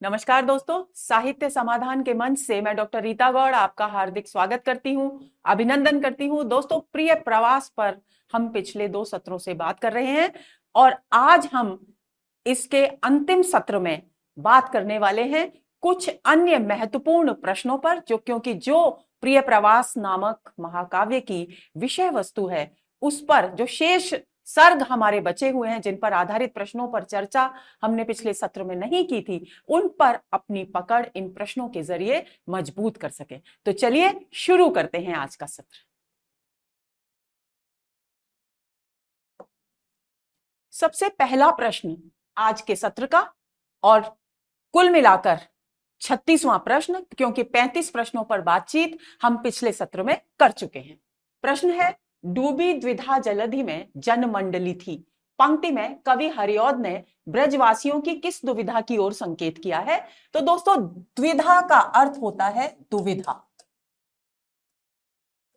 नमस्कार दोस्तों, साहित्य समाधान के मंच से मैं डॉक्टर रीता गौड़ आपका हार्दिक स्वागत करती हूं, अभिनंदन करती हूं। दोस्तों, प्रिय प्रवास पर हम पिछले 2 सत्रों से बात कर रहे हैं और आज हम इसके अंतिम सत्र में बात करने वाले हैं कुछ अन्य महत्वपूर्ण प्रश्नों पर, क्योंकि जो प्रिय प्रवास नामक महाकाव्य की विषय वस्तु है उस पर जो शेष सर्ग हमारे बचे हुए हैं, जिन पर आधारित प्रश्नों पर चर्चा हमने पिछले सत्र में नहीं की थी, उन पर अपनी पकड़ इन प्रश्नों के जरिए मजबूत कर सके। तो चलिए शुरू करते हैं आज का सत्र। सबसे पहला प्रश्न आज के सत्र का, और कुल मिलाकर 36वां प्रश्न, क्योंकि 35 प्रश्नों पर बातचीत हम पिछले सत्र में कर चुके हैं। प्रश्न है, डूबी द्विधा जलधि में जनमंडली थी। पंक्ति में कवि हरिऔध ने ब्रजवासियों की किस दुविधा की ओर संकेत किया है? तो दोस्तों, द्विधा का अर्थ होता है दुविधा।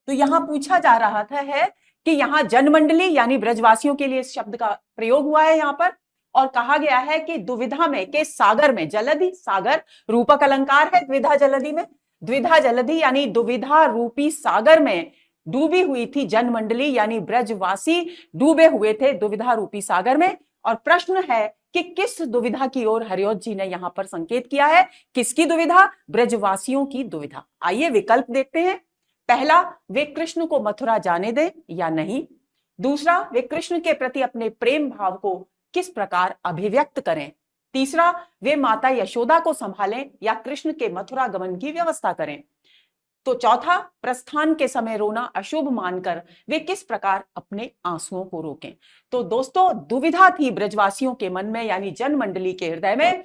तो यहां पूछा जा रहा था है कि यहां जनमंडली यानी ब्रजवासियों के लिए इस शब्द का प्रयोग हुआ है यहां पर, और कहा गया है कि दुविधा में के सागर में, जलधि सागर रूपक अलंकार है द्विधा जलधि में, द्विधा जलधि यानी दुविधा रूपी सागर में डूबी हुई थी जनमंडली यानी ब्रजवासी डूबे हुए थे दुविधा रूपी सागर में। और प्रश्न है कि किस दुविधा की ओर हरिऔध जी ने यहां पर संकेत किया है? किसकी दुविधा? ब्रजवासियों की दुविधा। आइए विकल्प देखते हैं। पहला, वे कृष्ण को मथुरा जाने दें या नहीं। दूसरा, वे कृष्ण के प्रति अपने प्रेम भाव को किस प्रकार अभिव्यक्त करें। तीसरा, वे माता यशोदा को संभालें या कृष्ण के मथुरा गमन की व्यवस्था करें। तो चौथा, प्रस्थान के समय रोना अशुभ मानकर वे किस प्रकार अपने आंसुओं को रोकें। तो दोस्तों, दुविधा थी ब्रजवासियों के मन में यानी जनमंडली के हृदय में।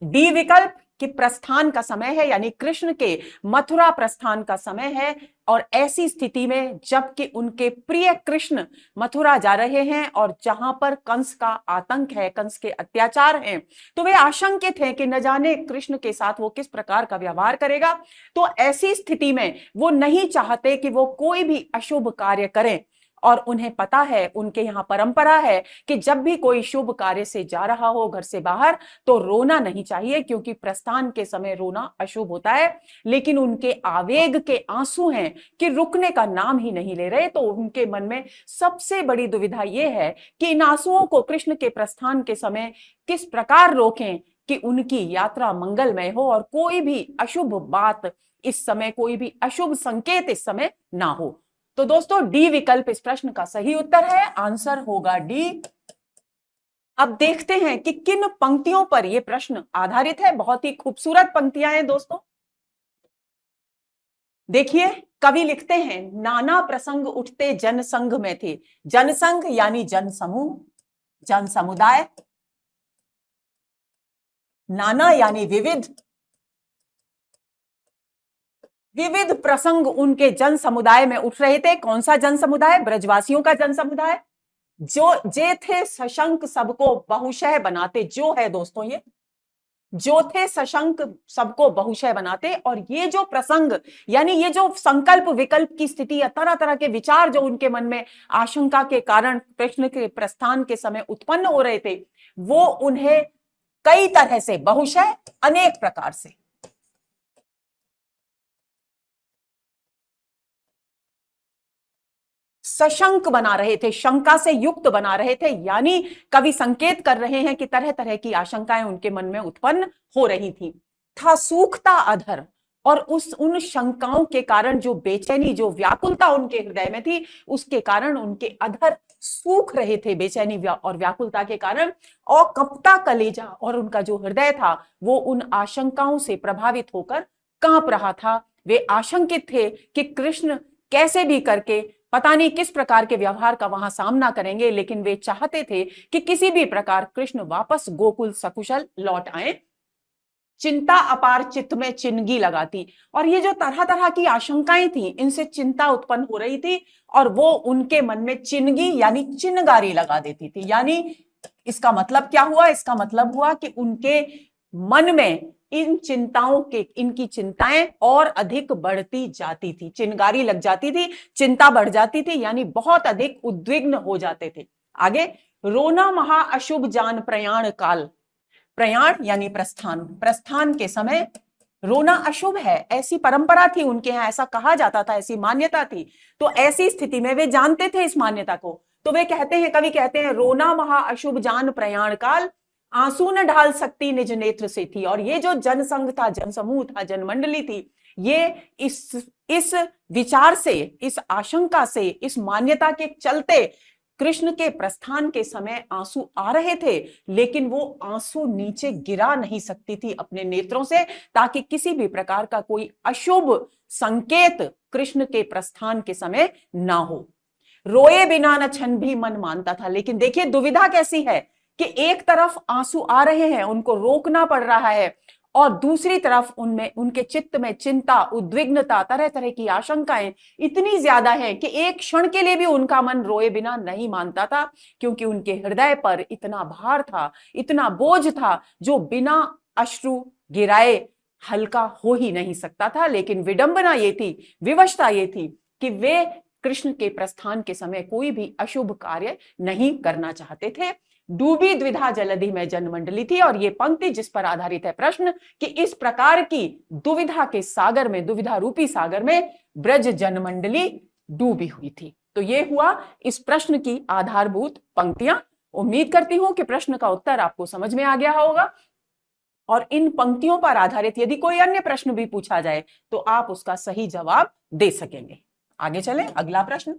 डी विकल्प कि प्रस्थान का समय है, यानी कृष्ण के मथुरा प्रस्थान का समय है, और ऐसी स्थिति में जबकि उनके प्रिय कृष्ण मथुरा जा रहे हैं और जहां पर कंस का आतंक है, कंस के अत्याचार हैं, तो वे आशंकित हैं कि न जाने कृष्ण के साथ वो किस प्रकार का व्यवहार करेगा। तो ऐसी स्थिति में वो नहीं चाहते कि वो कोई भी अशुभ कार्य करें, और उन्हें पता है, उनके यहां परंपरा है कि जब भी कोई शुभ कार्य से जा रहा हो घर से बाहर तो रोना नहीं चाहिए, क्योंकि प्रस्थान के समय रोना अशुभ होता है। लेकिन उनके आवेग के आंसू हैं कि रुकने का नाम ही नहीं ले रहे। तो उनके मन में सबसे बड़ी दुविधा यह है कि इन आंसुओं को कृष्ण के प्रस्थान के समय किस प्रकार रोकें कि उनकी यात्रा मंगलमय हो और कोई भी अशुभ बात इस समय, कोई भी अशुभ संकेत इस समय ना हो। तो दोस्तों, डी विकल्प इस प्रश्न का सही उत्तर है। आंसर होगा डी। अब देखते हैं कि किन पंक्तियों पर यह प्रश्न आधारित है। बहुत ही खूबसूरत पंक्तियां हैं दोस्तों। देखिए, कवि लिखते हैं, नाना प्रसंग उठते जनसंघ में थे। जनसंघ यानी जनसमूह, जन समुदाय। नाना यानी विविध, विविध प्रसंग उनके जन समुदाय में उठ रहे थे। कौन सा जन समुदाय? ब्रजवासियों का जन समुदाय। जो जे थे सशंक सबको बहुशः बनाते, जो है दोस्तों ये जो थे सशंक सबको बहुशः बनाते। और ये जो प्रसंग यानी ये जो संकल्प विकल्प की स्थिति या तरह तरह के विचार जो उनके मन में आशंका के कारण कृष्ण के प्रस्थान के समय उत्पन्न हो रहे थे, वो उन्हें कई तरह से, बहुशः अनेक प्रकार से सशंक बना रहे थे, शंका से युक्त बना रहे थे। यानी कवि संकेत कर रहे हैं कि तरह तरह की आशंकाएं उनके मन में उत्पन्न हो रही थी। था सूखता अधर, और उन शंकाओं के कारण जो बेचैनी, जो व्याकुलता उनके हृदय में थी, उसके कारण उनके अधर सूख रहे थे बेचैनी और व्याकुलता के कारण। और कपता कलेजा, और उनका जो हृदय था वो उन आशंकाओं से प्रभावित होकर कांप रहा था। वे आशंकित थे कि कृष्ण कैसे भी करके पता नहीं किस प्रकार के व्यवहार का वहां सामना करेंगे, लेकिन वे चाहते थे कि किसी भी प्रकार कृष्ण वापस गोकुल सकुशल लौट आए। चिंता अपार चित्त में चिनगी लगाती, और ये जो तरह तरह की आशंकाएं थी, इनसे चिंता उत्पन्न हो रही थी, और वो उनके मन में चिनगी यानी चिनगारी लगा देती थी। यानी इसका मतलब क्या हुआ? इसका मतलब हुआ कि उनके मन में इन चिंताओं के, इनकी चिंताएं और अधिक बढ़ती जाती थी, चिनगारी लग जाती थी, चिंता बढ़ जाती थी, यानी बहुत अधिक उद्विग्न हो जाते थे। आगे, रोना महा अशुभ जान प्रयाण काल। प्रयाण यानी प्रस्थान, प्रस्थान के समय रोना अशुभ है, ऐसी परंपरा थी उनके यहाँ, ऐसा कहा जाता था, ऐसी मान्यता थी। तो ऐसी स्थिति में वे जानते थे इस मान्यता को, तो वे कहते हैं, कवि कहते हैं, रोना महा अशुभ जान प्रयाण काल, आंसू न ढाल सकती निज नेत्र से थी। और ये जो जनसंघ था, जनसमूह था, जनमंडली थी, ये इस विचार से, इस आशंका से, इस मान्यता के चलते कृष्ण के प्रस्थान के समय आंसू आ रहे थे, लेकिन वो आंसू नीचे गिरा नहीं सकती थी अपने नेत्रों से, ताकि किसी भी प्रकार का कोई अशुभ संकेत कृष्ण के प्रस्थान के समय ना हो। रोए बिना न क्षण भी मन मानता था। लेकिन देखिए दुविधा कैसी है कि एक तरफ आंसू आ रहे हैं, उनको रोकना पड़ रहा है, और दूसरी तरफ उनमें, उनके चित्त में चिंता, उद्विग्नता, तरह तरह की आशंकाएं इतनी ज्यादा है कि एक क्षण के लिए भी उनका मन रोए बिना नहीं मानता था, क्योंकि उनके हृदय पर इतना भार था, इतना बोझ था, जो बिना अश्रु गिराए हल्का हो ही नहीं सकता था। लेकिन विडंबना ये थी, विवशता ये थी कि वे कृष्ण के प्रस्थान के समय कोई भी अशुभ कार्य नहीं करना चाहते थे। डूबी द्विधा जलधि में जनमंडली थी, और ये पंक्ति जिस पर आधारित है प्रश्न, कि इस प्रकार की दुविधा के सागर में, दुविधा रूपी सागर में ब्रज जनमंडली डूबी हुई थी। तो ये हुआ इस प्रश्न की आधारभूत पंक्तियां। उम्मीद करती हूं कि प्रश्न का उत्तर आपको समझ में आ गया होगा, और इन पंक्तियों पर आधारित यदि कोई अन्य प्रश्न भी पूछा जाए तो आप उसका सही जवाब दे सकेंगे। आगे चलें, अगला प्रश्न।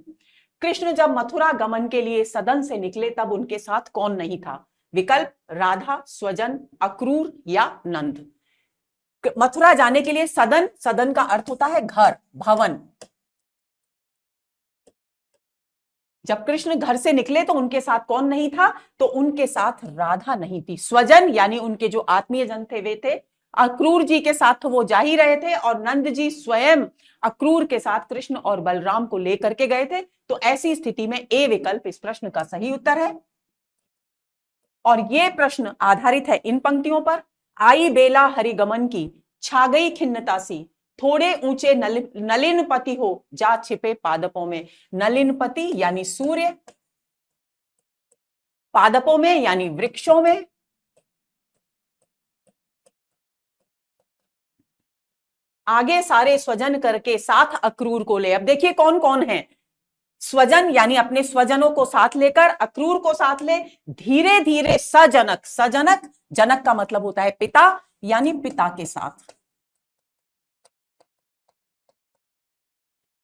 कृष्ण जब मथुरा गमन के लिए सदन से निकले तब उनके साथ कौन नहीं था? विकल्प राधा, स्वजन, अक्रूर या नंद। मथुरा जाने के लिए सदन, सदन का अर्थ होता है घर, भवन। जब कृष्ण घर से निकले तो उनके साथ कौन नहीं था? तो उनके साथ राधा नहीं थी। स्वजन यानी उनके जो आत्मीय जन थे वे थे। अक्रूर जी के साथ तो वो जा ही रहे थे, और नंद जी स्वयं अक्रूर के साथ कृष्ण और बलराम को लेकर के गए थे। तो ऐसी स्थिति में ए विकल्प इस प्रश्न का सही उत्तर है। और ये प्रश्न आधारित है इन पंक्तियों पर। आई बेला हरिगमन की, छा गई खिन्नता सी, थोड़े ऊंचे नलिन पति हो, जा छिपे पादपों में। नलिन पति यानी सूर्य, पादपों में यानी वृक्षों में। आगे सारे स्वजन करके साथ अक्रूर को ले। अब देखिए कौन कौन है। स्वजन यानी अपने स्वजनों को साथ लेकर, अक्रूर को साथ ले, धीरे धीरे सजनक, सजनक, जनक का मतलब होता है पिता, यानी पिता के साथ।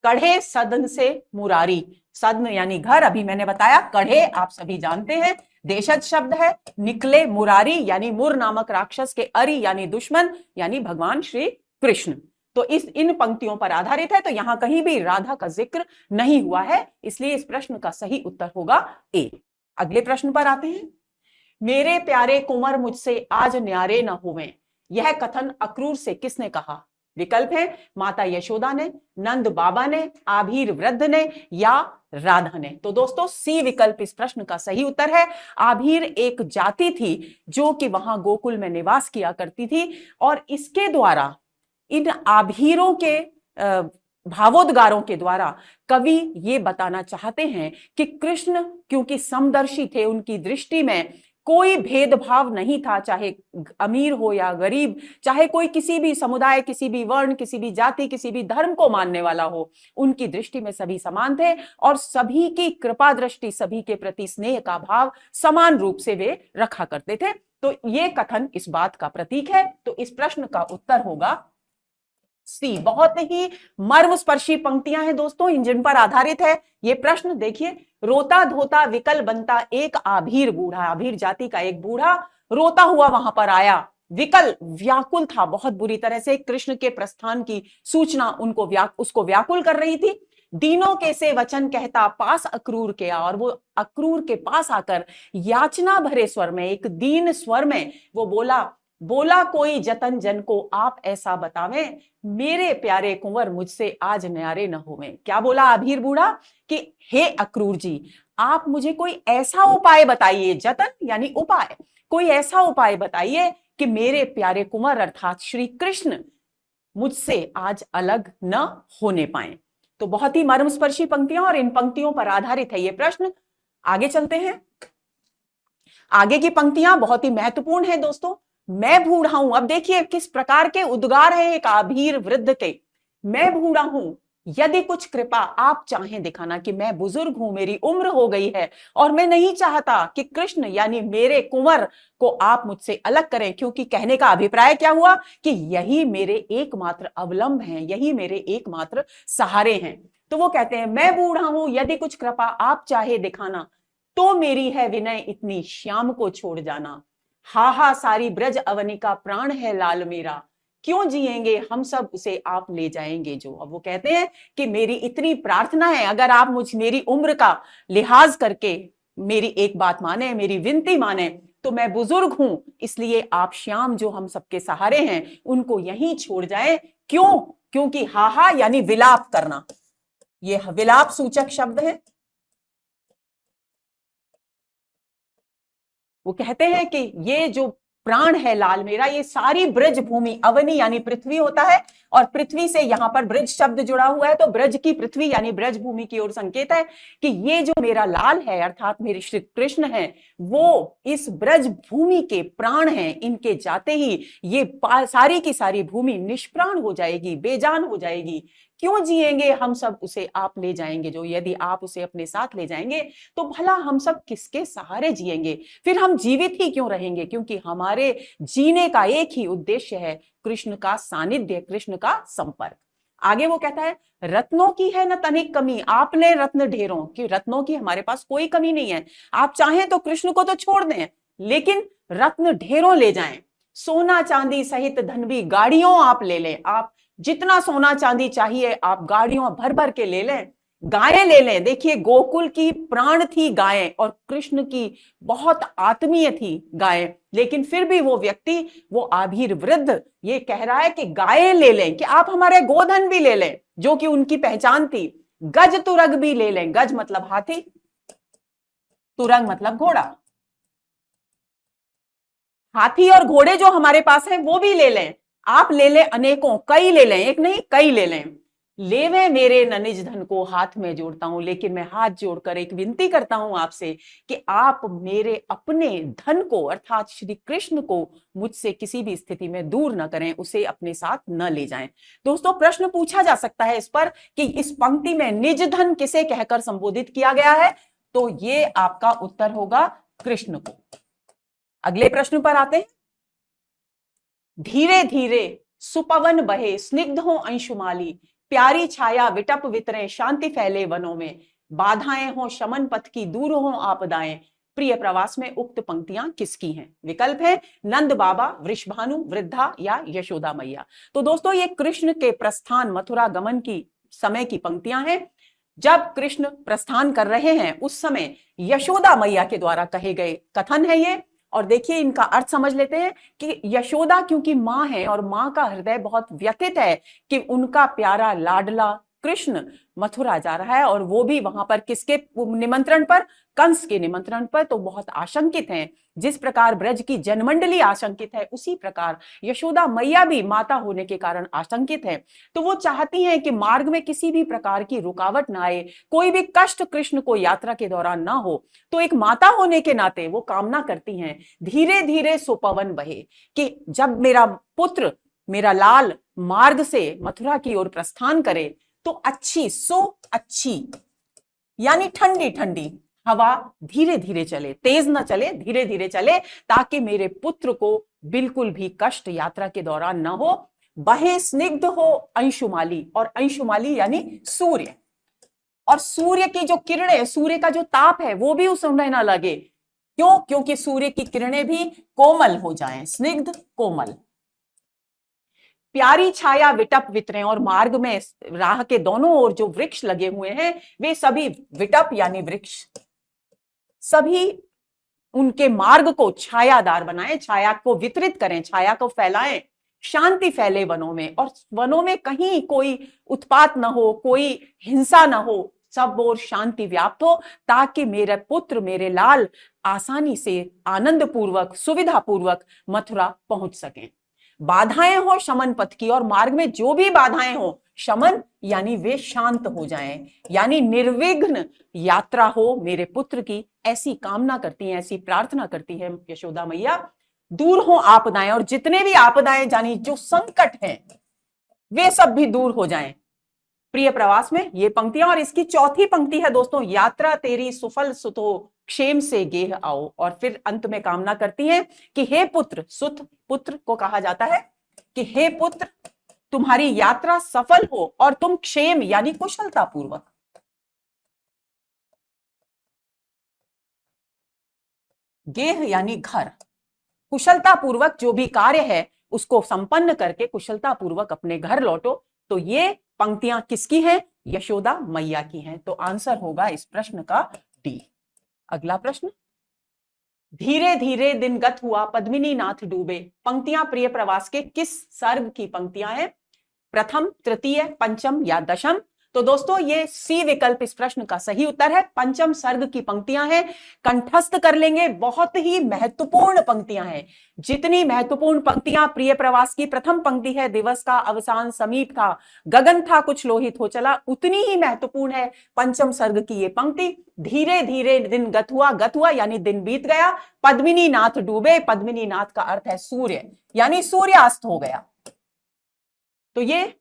कढ़े सदन से मुरारी, सदन यानी घर, अभी मैंने बताया। कढ़े आप सभी जानते हैं देशज शब्द है। निकले मुरारी यानी मुर नामक राक्षस के, अरि यानी दुश्मन, यानी भगवान श्री कृष्ण। तो इन पंक्तियों पर आधारित है, तो यहां कहीं भी राधा का जिक्र नहीं हुआ है, इसलिए इस प्रश्न का सही उत्तर होगा ए। अगले प्रश्न पर आते हैं। मेरे प्यारे कुंवर मुझसे आज न्यारे न हुए, यह कथन अक्रूर से किसने कहा? विकल्प है माता यशोदा ने, नंद बाबा ने, आभीर वृद्ध ने, या राधा ने। तो दोस्तों सी विकल्प इस प्रश्न का सही उत्तर है। आभीर एक जाति थी जो कि वहां गोकुल में निवास किया करती थी, और इसके द्वारा, इन आभीरों के भावोद्गारों के द्वारा कवि ये बताना चाहते हैं कि कृष्ण क्योंकि समदर्शी थे, उनकी दृष्टि में कोई भेदभाव नहीं था, चाहे अमीर हो या गरीब, चाहे कोई किसी भी समुदाय, किसी भी वर्ण, किसी भी जाति, किसी भी धर्म को मानने वाला हो, उनकी दृष्टि में सभी समान थे, और सभी की कृपा दृष्टि, सभी के प्रति स्नेह का भाव समान रूप से वे रखा करते थे। तो ये कथन इस बात का प्रतीक है। तो इस प्रश्न का उत्तर होगा सी। बहुत ही मर्मस्पर्शी पंक्तियां हैं दोस्तों, जिन पर आधारित है ये प्रश्न। देखिए, रोता धोता विकल बनता एक आभीर बूढ़ा, आभीर जाति का एक बूढ़ा रोता हुआ वहां पर आया, विकल, व्याकुल था बहुत बुरी तरह से। कृष्ण के प्रस्थान की सूचना उसको व्याकुल कर रही थी। दीनों के से वचन कहता पास अक्रूर के आ, और वो अक्रूर के पास आकर याचना भरे स्वर में, एक दीन स्वर में वो बोला कोई जतन जन को आप ऐसा बतावें, मेरे प्यारे कुंवर मुझसे आज न्यारे न होवें। क्या बोला आभीर बूढ़ा कि हे अक्रूर जी, आप मुझे कोई ऐसा उपाय बताइए, जतन यानी उपाय, कोई ऐसा उपाय बताइए कि मेरे प्यारे कुंवर अर्थात श्री कृष्ण मुझसे आज अलग न होने पाए। तो बहुत ही मर्मस्पर्शी पंक्तियां, और इन पंक्तियों पर आधारित है ये प्रश्न। आगे चलते हैं। आगे की पंक्तियां बहुत ही महत्वपूर्ण है दोस्तों। मैं बूढ़ा हूं, अब देखिए किस प्रकार के उद्गार है एक आभीर वृद्ध के। मैं बूढ़ा हूं, यदि कुछ कृपा आप चाहें दिखाना, कि मैं बुजुर्ग हूं, मेरी उम्र हो गई है और मैं नहीं चाहता कि कृष्ण यानी मेरे कुंवर को आप मुझसे अलग करें, क्योंकि कहने का अभिप्राय क्या हुआ कि यही मेरे एकमात्र अवलंब हैं, यही मेरे एकमात्र सहारे हैं। तो वो कहते हैं मैं बूढ़ा हूं, यदि कुछ कृपा आप चाहे दिखाना, तो मेरी है विनय इतनी श्याम को छोड़ जाना। हा हा सारी ब्रज अवनी का प्राण है लाल मेरा, क्यों जिएंगे हम सब उसे आप ले जाएंगे जो। अब वो कहते हैं कि मेरी इतनी प्रार्थना है, अगर आप मेरी उम्र का लिहाज करके मेरी एक बात माने, मेरी विनती माने, तो मैं बुजुर्ग हूं, इसलिए आप श्याम जो हम सबके सहारे हैं उनको यहीं छोड़ जाएं। क्यों? क्योंकि हाहा यानी विलाप करना, यह विलाप सूचक शब्द है। वो कहते हैं कि ये जो प्राण है लाल मेरा, ये सारी ब्रज भूमि, अवनी यानी पृथ्वी होता है, और पृथ्वी से यहां पर ब्रज शब्द जुड़ा हुआ है, तो ब्रज की पृथ्वी यानी ब्रज भूमि की ओर संकेत है कि ये जो मेरा लाल है अर्थात मेरे श्री कृष्ण है, वो इस ब्रज भूमि के प्राण हैं। इनके जाते ही ये सारी की सारी भूमि निष्प्राण हो जाएगी, बेजान हो जाएगी। क्यों जिएंगे हम सब उसे आप ले जाएंगे जो, यदि आप उसे अपने साथ ले जाएंगे तो भला हम सब किसके सहारे जिएंगे, फिर हम जीवित ही क्यों रहेंगे, क्योंकि हमारे जीने का एक ही उद्देश्य है, कृष्ण का सानिध्य, कृष्ण का संपर्क। आगे वो कहता है रत्नों की है न तनिक कमी, आप ले रत्न ढेरों, कि रत्नों की हमारे पास कोई कमी नहीं है, आप चाहें तो कृष्ण को तो छोड़ दें, लेकिन रत्न ढेरों ले जाएं, सोना चांदी सहित धन भी गाड़ियों आप ले लें, आप जितना सोना चांदी चाहिए आप गाड़ियों भर भर के ले लें, गायें ले लें। देखिए गोकुल की प्राण थी गायें और कृष्ण की बहुत आत्मीय थी गायें, लेकिन फिर भी वो व्यक्ति, वो आभीर वृद्ध ये कह रहा है कि गायें ले लें, कि आप हमारे गोधन भी ले लें, जो कि उनकी पहचान थी। गज तुरग भी ले लें, गज मतलब हाथी, तुरंग मतलब घोड़ा, हाथी और घोड़े जो हमारे पास हैं वो भी ले लें, आप ले लें अनेकों, कई ले लें, एक नहीं कई ले लें। लेवे मेरे न निज धन को, हाथ में जोड़ता हूं, लेकिन मैं हाथ जोड़कर एक विनती करता हूं आपसे कि आप मेरे अपने धन को अर्थात श्री कृष्ण को मुझसे किसी भी स्थिति में दूर न करें, उसे अपने साथ न ले जाएं। दोस्तों प्रश्न पूछा जा सकता है इस पर कि इस पंक्ति में निज धन किसे कहकर संबोधित किया गया है, तो ये आपका उत्तर होगा कृष्ण को। अगले प्रश्न पर आते हैं। धीरे धीरे सुपवन बहे स्निग्ध हो अंशुमाली, प्यारी छाया विटप वितरे शांति फैले वनों में, बाधाएं हो शमन पथ की दूर हो आपदाएं, प्रिय प्रवास में उक्त पंक्तियां किसकी हैं? विकल्प है नंद बाबा, वृषभानु, वृद्धा या यशोदा मैया। तो दोस्तों ये कृष्ण के प्रस्थान मथुरा गमन की समय की पंक्तियां हैं। जब कृष्ण प्रस्थान कर रहे हैं उस समय यशोदा मैया के द्वारा कहे गए कथन है ये। और देखिए इनका अर्थ समझ लेते हैं कि यशोदा क्योंकि मां है और मां का हृदय बहुत व्यथित है कि उनका प्यारा लाडला कृष्ण मथुरा जा रहा है, और वो भी वहां पर किसके निमंत्रण पर? कंस के निमंत्रण पर, तो बहुत आशंकित हैं। जिस प्रकार ब्रज की जनमंडली आशंकित है, उसी प्रकार यशोदा मैया भी माता होने के कारण आशंकित है। तो वो चाहती हैं कि मार्ग में किसी भी प्रकार की रुकावट ना आए, कोई भी कष्ट कृष्ण को यात्रा के दौरान ना हो। तो एक माता होने के नाते वो कामना करती हैं धीरे धीरे सुपवन बहे, कि जब मेरा पुत्र, मेरा लाल मार्ग से मथुरा की ओर प्रस्थान करे तो अच्छी अच्छी यानी ठंडी ठंडी हवा धीरे धीरे चले, तेज ना चले, धीरे धीरे चले, ताकि मेरे पुत्र को बिल्कुल भी कष्ट यात्रा के दौरान ना हो। बहे स्निग्ध हो अंशुमाली, और अंशुमाली यानी सूर्य, और सूर्य की जो किरणें, सूर्य का जो ताप है वो भी उस समय ना लगे। क्यों? क्योंकि सूर्य की किरणें भी कोमल हो जाएं, स्निग्ध कोमल। प्यारी छाया विटप वितरे, और मार्ग में राह के दोनों ओर जो वृक्ष लगे हुए हैं वे सभी विटप यानी वृक्ष, सभी उनके मार्ग को छायादार बनाएं, छाया को वितरित करें, छाया को फैलाएं, शांति फैले वनों में, और वनों में कहीं कोई उत्पात न हो, कोई हिंसा न हो, सब ओर शांति व्याप्त हो, ताकि मेरे पुत्र, मेरे लाल आसानी से आनंद पूर्वक, सुविधा पूर्वक मथुरा पहुंच सकें। बाधाएं हो शमन पथ की, और मार्ग में जो भी बाधाएं हो शमन यानी वे शांत हो जाएं, यानी निर्विघ्न यात्रा हो मेरे पुत्र की, ऐसी कामना करती हैं, ऐसी प्रार्थना करती है यशोदा मैया। दूर हो आपदाएं, और जितने भी आपदाएं यानी जो संकट हैं वे सब भी दूर हो जाएं प्रिय प्रवास में, ये पंक्तियां। और इसकी चौथी पंक्ति है दोस्तों, यात्रा तेरी सुफल सुतो क्षेम से गेह आओ। और फिर अंत में कामना करती हैं कि हे पुत्र, सुत पुत्र को कहा जाता है, कि हे पुत्र तुम्हारी यात्रा सफल हो और तुम क्षेम यानी कुशलता पूर्वक, गेह यानी घर, कुशलता पूर्वक जो भी कार्य है उसको संपन्न करके कुशलता पूर्वक अपने घर लौटो। तो ये पंक्तियां किसकी हैं? यशोदा मैया की हैं। तो आंसर होगा इस प्रश्न का डी। अगला प्रश्न, धीरे धीरे दिन गत हुआ पद्मिनी नाथ डूबे। पंक्तियां प्रिय प्रवास के किस सर्ग की पंक्तियां हैं? प्रथम, तृतीय, पंचम या दशम? तो दोस्तों ये सी विकल्प इस प्रश्न का सही उत्तर है, पंचम सर्ग की पंक्तियां हैं। कंठस्थ कर लेंगे, बहुत ही महत्वपूर्ण पंक्तियां हैं। जितनी महत्वपूर्ण पंक्तियां प्रिय प्रवास की प्रथम पंक्ति है, दिवस का अवसान समीप था, गगन था कुछ लोहित हो चला, उतनी ही महत्वपूर्ण है पंचम सर्ग की ये पंक्ति, धीरे धीरे दिन गत हुआ यानी दिन बीत गया, पद्मिनी नाथ डूबे, पद्मिनी नाथ का अर्थ है सूर्य, यानी सूर्यास्त हो गया। तो ये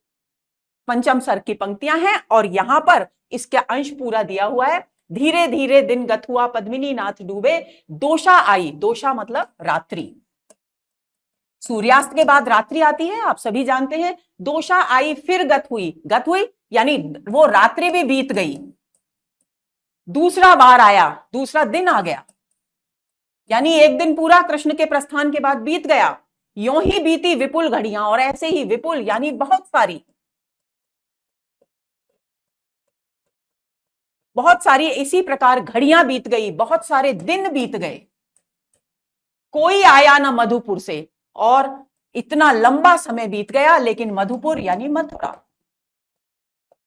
पंचम सर्ग की पंक्तियां हैं, और यहां पर इसका अंश पूरा दिया हुआ है, धीरे धीरे दिन गत हुआ पद्मिनी नाथ डूबे, दोषा आई, दोषा मतलब रात्रि, सूर्यास्त के बाद रात्रि आती है, आप सभी जानते हैं। दोषा आई फिर गत हुई यानी वो रात्रि भी बीत गई, दूसरा बार आया, दूसरा दिन आ गया, यानी एक दिन पूरा कृष्ण के प्रस्थान के बाद बीत गया। यों ही बीती विपुल घड़ियां, और ऐसे ही विपुल यानी बहुत सारी इसी प्रकार घड़ियां बीत गई, बहुत सारे दिन बीत गए, कोई आया ना मधुपुर से, और इतना लंबा समय बीत गया, लेकिन मधुपुर यानी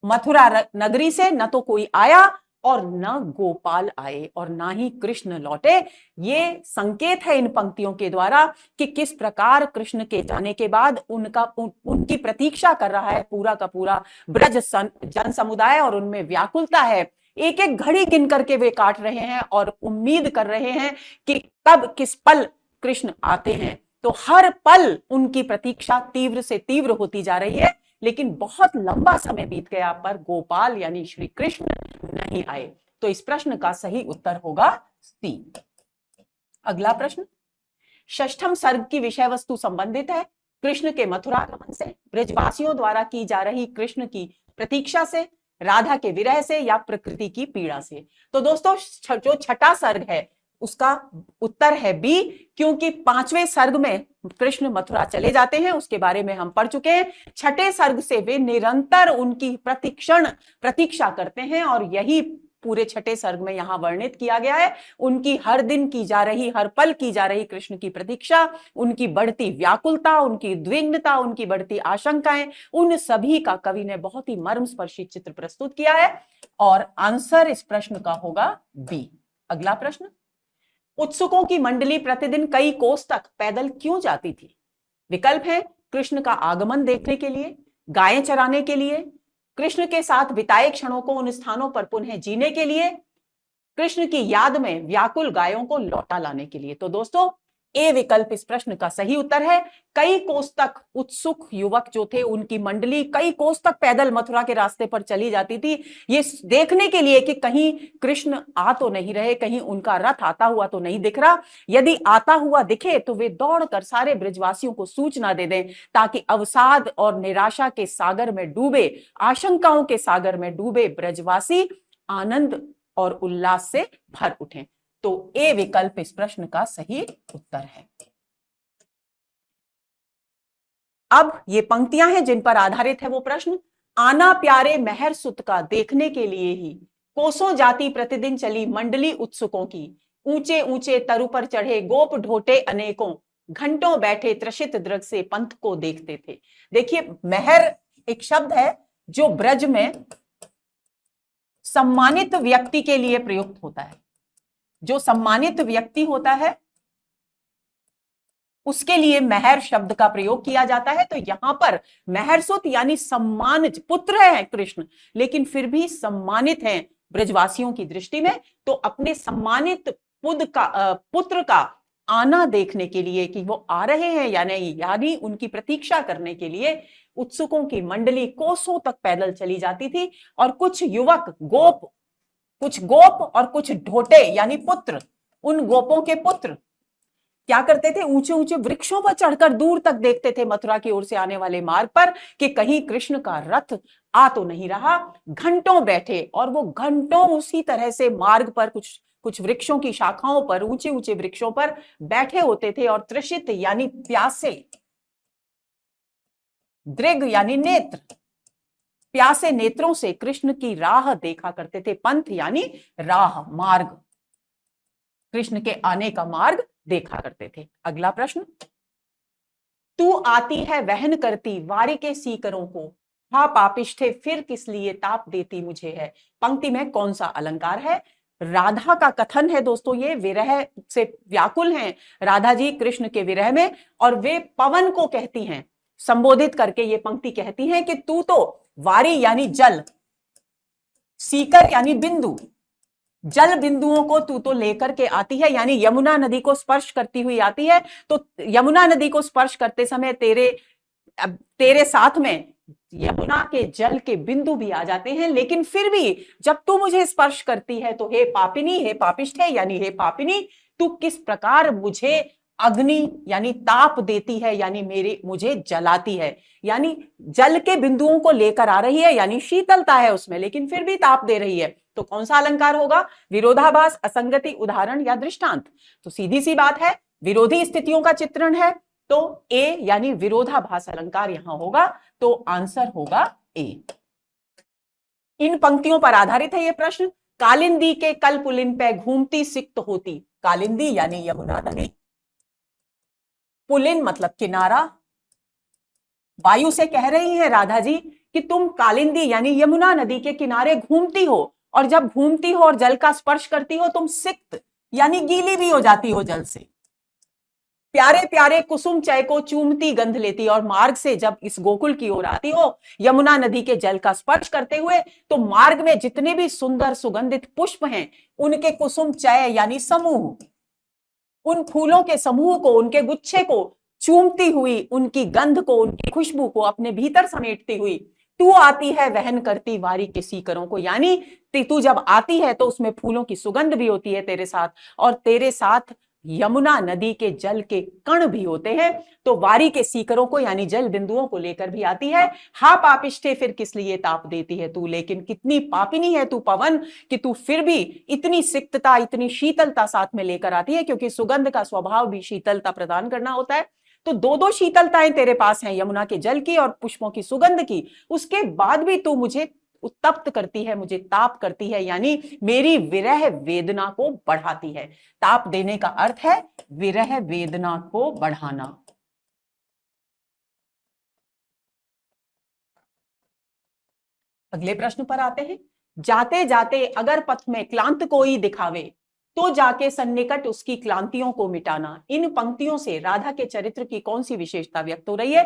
मथुरा नगरी से न तो कोई आया और न गोपाल आए और ना ही कृष्ण लौटे। ये संकेत है इन पंक्तियों के द्वारा कि किस प्रकार कृष्ण के जाने के बाद उनकी प्रतीक्षा कर रहा है पूरा का पूरा ब्रज जन समुदाय, और उनमें व्याकुलता है। एक एक घड़ी गिन करके वे काट रहे हैं और उम्मीद कर रहे हैं कि कब किस पल कृष्ण आते हैं। तो हर पल उनकी प्रतीक्षा तीव्र से तीव्र होती जा रही है, लेकिन बहुत लंबा समय बीत गया पर गोपाल यानी श्री कृष्ण नहीं आए। तो इस प्रश्न का सही उत्तर होगा सी। अगला प्रश्न, षष्ठम सर्ग की विषय वस्तु संबंधित है कृष्ण के मथुरागमन से, ब्रजवासियों द्वारा की जा रही कृष्ण की प्रतीक्षा से, राधा के विरह से, या प्रकृति की पीड़ा से। तो दोस्तों जो छठा सर्ग है उसका उत्तर है बी, क्योंकि पांचवें सर्ग में कृष्ण मथुरा चले जाते हैं, उसके बारे में हम पढ़ चुके हैं। छठे सर्ग से वे निरंतर उनकी प्रतीक्षा करते हैं, और यही पूरे छठे सर्ग में यहां वर्णित किया गया है। उनकी हर दिन की जा रही, हर पल की जा रही कृष्ण की प्रतीक्षा, उनकी बढ़ती व्याकुलता, उनकी द्विग्नता, उनकी बढ़ती आशंकाएं, उन सभी का कवि ने बहुत ही मर्मस्पर्शी चित्र प्रस्तुत किया है, और आंसर इस प्रश्न का होगा बी। अगला प्रश्न, उत्सुकों की मंडली प्रतिदिन कई कोस तक पैदल क्यों जाती थी? विकल्प है कृष्ण का आगमन देखने के लिए, गायें चराने के लिए, कृष्ण के साथ बिताए क्षणों को उन स्थानों पर पुनः जीने के लिए, कृष्ण की याद में व्याकुल गायों को लौटा लाने के लिए। तो दोस्तों ए विकल्प इस प्रश्न का सही उत्तर है। कई कोस तक उत्सुक युवक जो थे, उनकी मंडली कई कोस तक पैदल मथुरा के रास्ते पर चली जाती थी, ये देखने के लिए कि कहीं कृष्ण आ तो नहीं रहे, कहीं उनका रथ आता हुआ तो नहीं दिख रहा। यदि आता हुआ दिखे तो वे दौड़कर सारे ब्रजवासियों को सूचना दे दें, ताकि अवसाद और निराशा के सागर में डूबे, आशंकाओं के सागर में डूबे ब्रजवासी आनंद और उल्लास से भर उठें। तो ए विकल्प इस प्रश्न का सही उत्तर है। अब ये पंक्तियां हैं जिन पर आधारित है वो प्रश्न। आना प्यारे मेहर सुत का देखने के लिए ही, कोसों जाती प्रतिदिन चली मंडली उत्सुकों की, ऊंचे ऊंचे तरु पर चढ़े गोप ढोटे अनेकों, घंटों बैठे त्रसित दृग से पंथ को देखते थे। देखिए मेहर एक शब्द है जो ब्रज में सम्मानित व्यक्ति के लिए प्रयुक्त होता है। जो सम्मानित व्यक्ति होता है उसके लिए मेहर शब्द का प्रयोग किया जाता है। तो यहां पर मेहरसुत यानी सम्मानित पुत्र है कृष्ण, लेकिन फिर भी सम्मानित हैं ब्रजवासियों की दृष्टि में। तो अपने सम्मानित पुत्र का आना देखने के लिए कि वो आ रहे हैं या नहीं, यानी उनकी प्रतीक्षा करने के लिए उत्सुकों की मंडली कोसों तक पैदल चली जाती थी। और कुछ युवक कुछ गोप और कुछ ढोटे यानी पुत्र, उन गोपों के पुत्र क्या करते थे, ऊंचे ऊंचे वृक्षों पर चढ़कर दूर तक देखते थे मथुरा की ओर से आने वाले मार्ग पर कि कहीं कृष्ण का रथ आ तो नहीं रहा। घंटों बैठे और वो घंटों उसी तरह से मार्ग पर कुछ कुछ वृक्षों की शाखाओं पर, ऊंचे ऊंचे वृक्षों पर बैठे होते थे और तृषित यानी प्यासे, दृग यानी नेत्र, प्यासे नेत्रों से कृष्ण की राह देखा करते थे। पंथ यानी राह, मार्ग, कृष्ण के आने का मार्ग देखा करते थे। अगला प्रश्न, तू आती है वहन करती वारी के सीकरों को, हा पापिष्ठे फिर किस लिए ताप देती मुझे है। पंक्ति में कौन सा अलंकार है? राधा का कथन है दोस्तों, ये विरह से व्याकुल हैं राधा जी कृष्ण के विरह में, और वे पवन को कहती हैं, संबोधित करके ये पंक्ति कहती हैं कि तू तो वारी यानी जल, सीकर यानी बिंदु, जल बिंदुओं को तू तो लेकर के आती है, यानी यमुना नदी को स्पर्श करती हुई आती है। तो यमुना नदी को स्पर्श करते समय तेरे साथ में यमुना के जल के बिंदु भी आ जाते हैं, लेकिन फिर भी जब तू मुझे स्पर्श करती है तो हे पापिनी, हे पापिष्ठे यानी हे पापिनी, तू किस प्रकार मुझे अग्नि यानी ताप देती है, यानी मुझे जलाती है, यानी जल के बिंदुओं को लेकर आ रही है, यानी शीतलता है उसमें, लेकिन फिर भी ताप दे रही है। तो कौन सा अलंकार होगा? विरोधाभास, असंगति, उदाहरण या दृष्टांत? तो सीधी सी बात है, विरोधी स्थितियों का चित्रण है, तो ए यानी विरोधाभास अलंकार यहां होगा। तो आंसर होगा ए। इन पंक्तियों पर आधारित है यह प्रश्न। कालिंदी के कल पुलिन पे घूमती सिक्त होती, कालिंदी यानी यमुना नदी, पुलिन मतलब किनारा। वायु से कह रही है राधा जी कि तुम कालिंदी यानी यमुना नदी के किनारे घूमती हो, और जब घूमती हो और जल का स्पर्श करती हो तुम सिक्त यानी गीली भी हो जाती हो जल से। प्यारे प्यारे कुसुम चय को चूमती गंध लेती, और मार्ग से जब इस गोकुल की ओर आती हो यमुना नदी के जल का स्पर्श करते हुए, तो मार्ग में जितने भी सुंदर सुगंधित पुष्प हैं उनके कुसुम चय यानी समूह, उन फूलों के समूह को, उनके गुच्छे को चूमती हुई, उनकी गंध को, उनकी खुशबू को अपने भीतर समेटती हुई तू आती है वहन करती वारी के सीकरों को, यानी तू जब आती है तो उसमें फूलों की सुगंध भी होती है तेरे साथ, और तेरे साथ यमुना नदी के जल के कण भी होते हैं। तो वारी के सीकरों को यानी जल बिंदुओं को लेकर भी आती है। हा पापिष्ठे फिर किस लिए ताप देती है तू, लेकिन कितनी पापिनी है तू पवन कि तू फिर भी इतनी सिक्तता, इतनी शीतलता साथ में लेकर आती है, क्योंकि सुगंध का स्वभाव भी शीतलता प्रदान करना होता है। तो दो दो शीतलताएं तेरे पास हैं, यमुना के जल की और पुष्पों की सुगंध की, उसके बाद भी तू मुझे उत्तप्त करती है, मुझे ताप करती है, यानी मेरी विरह वेदना को बढ़ाती है। ताप देने का अर्थ है विरह वेदना को बढ़ाना। अगले प्रश्न पर आते हैं। जाते जाते अगर पथ में क्लांत कोई दिखावे, तो जाके सन्निकट उसकी क्लांतियों को मिटाना। इन पंक्तियों से राधा के चरित्र की कौन सी विशेषता व्यक्त हो रही है?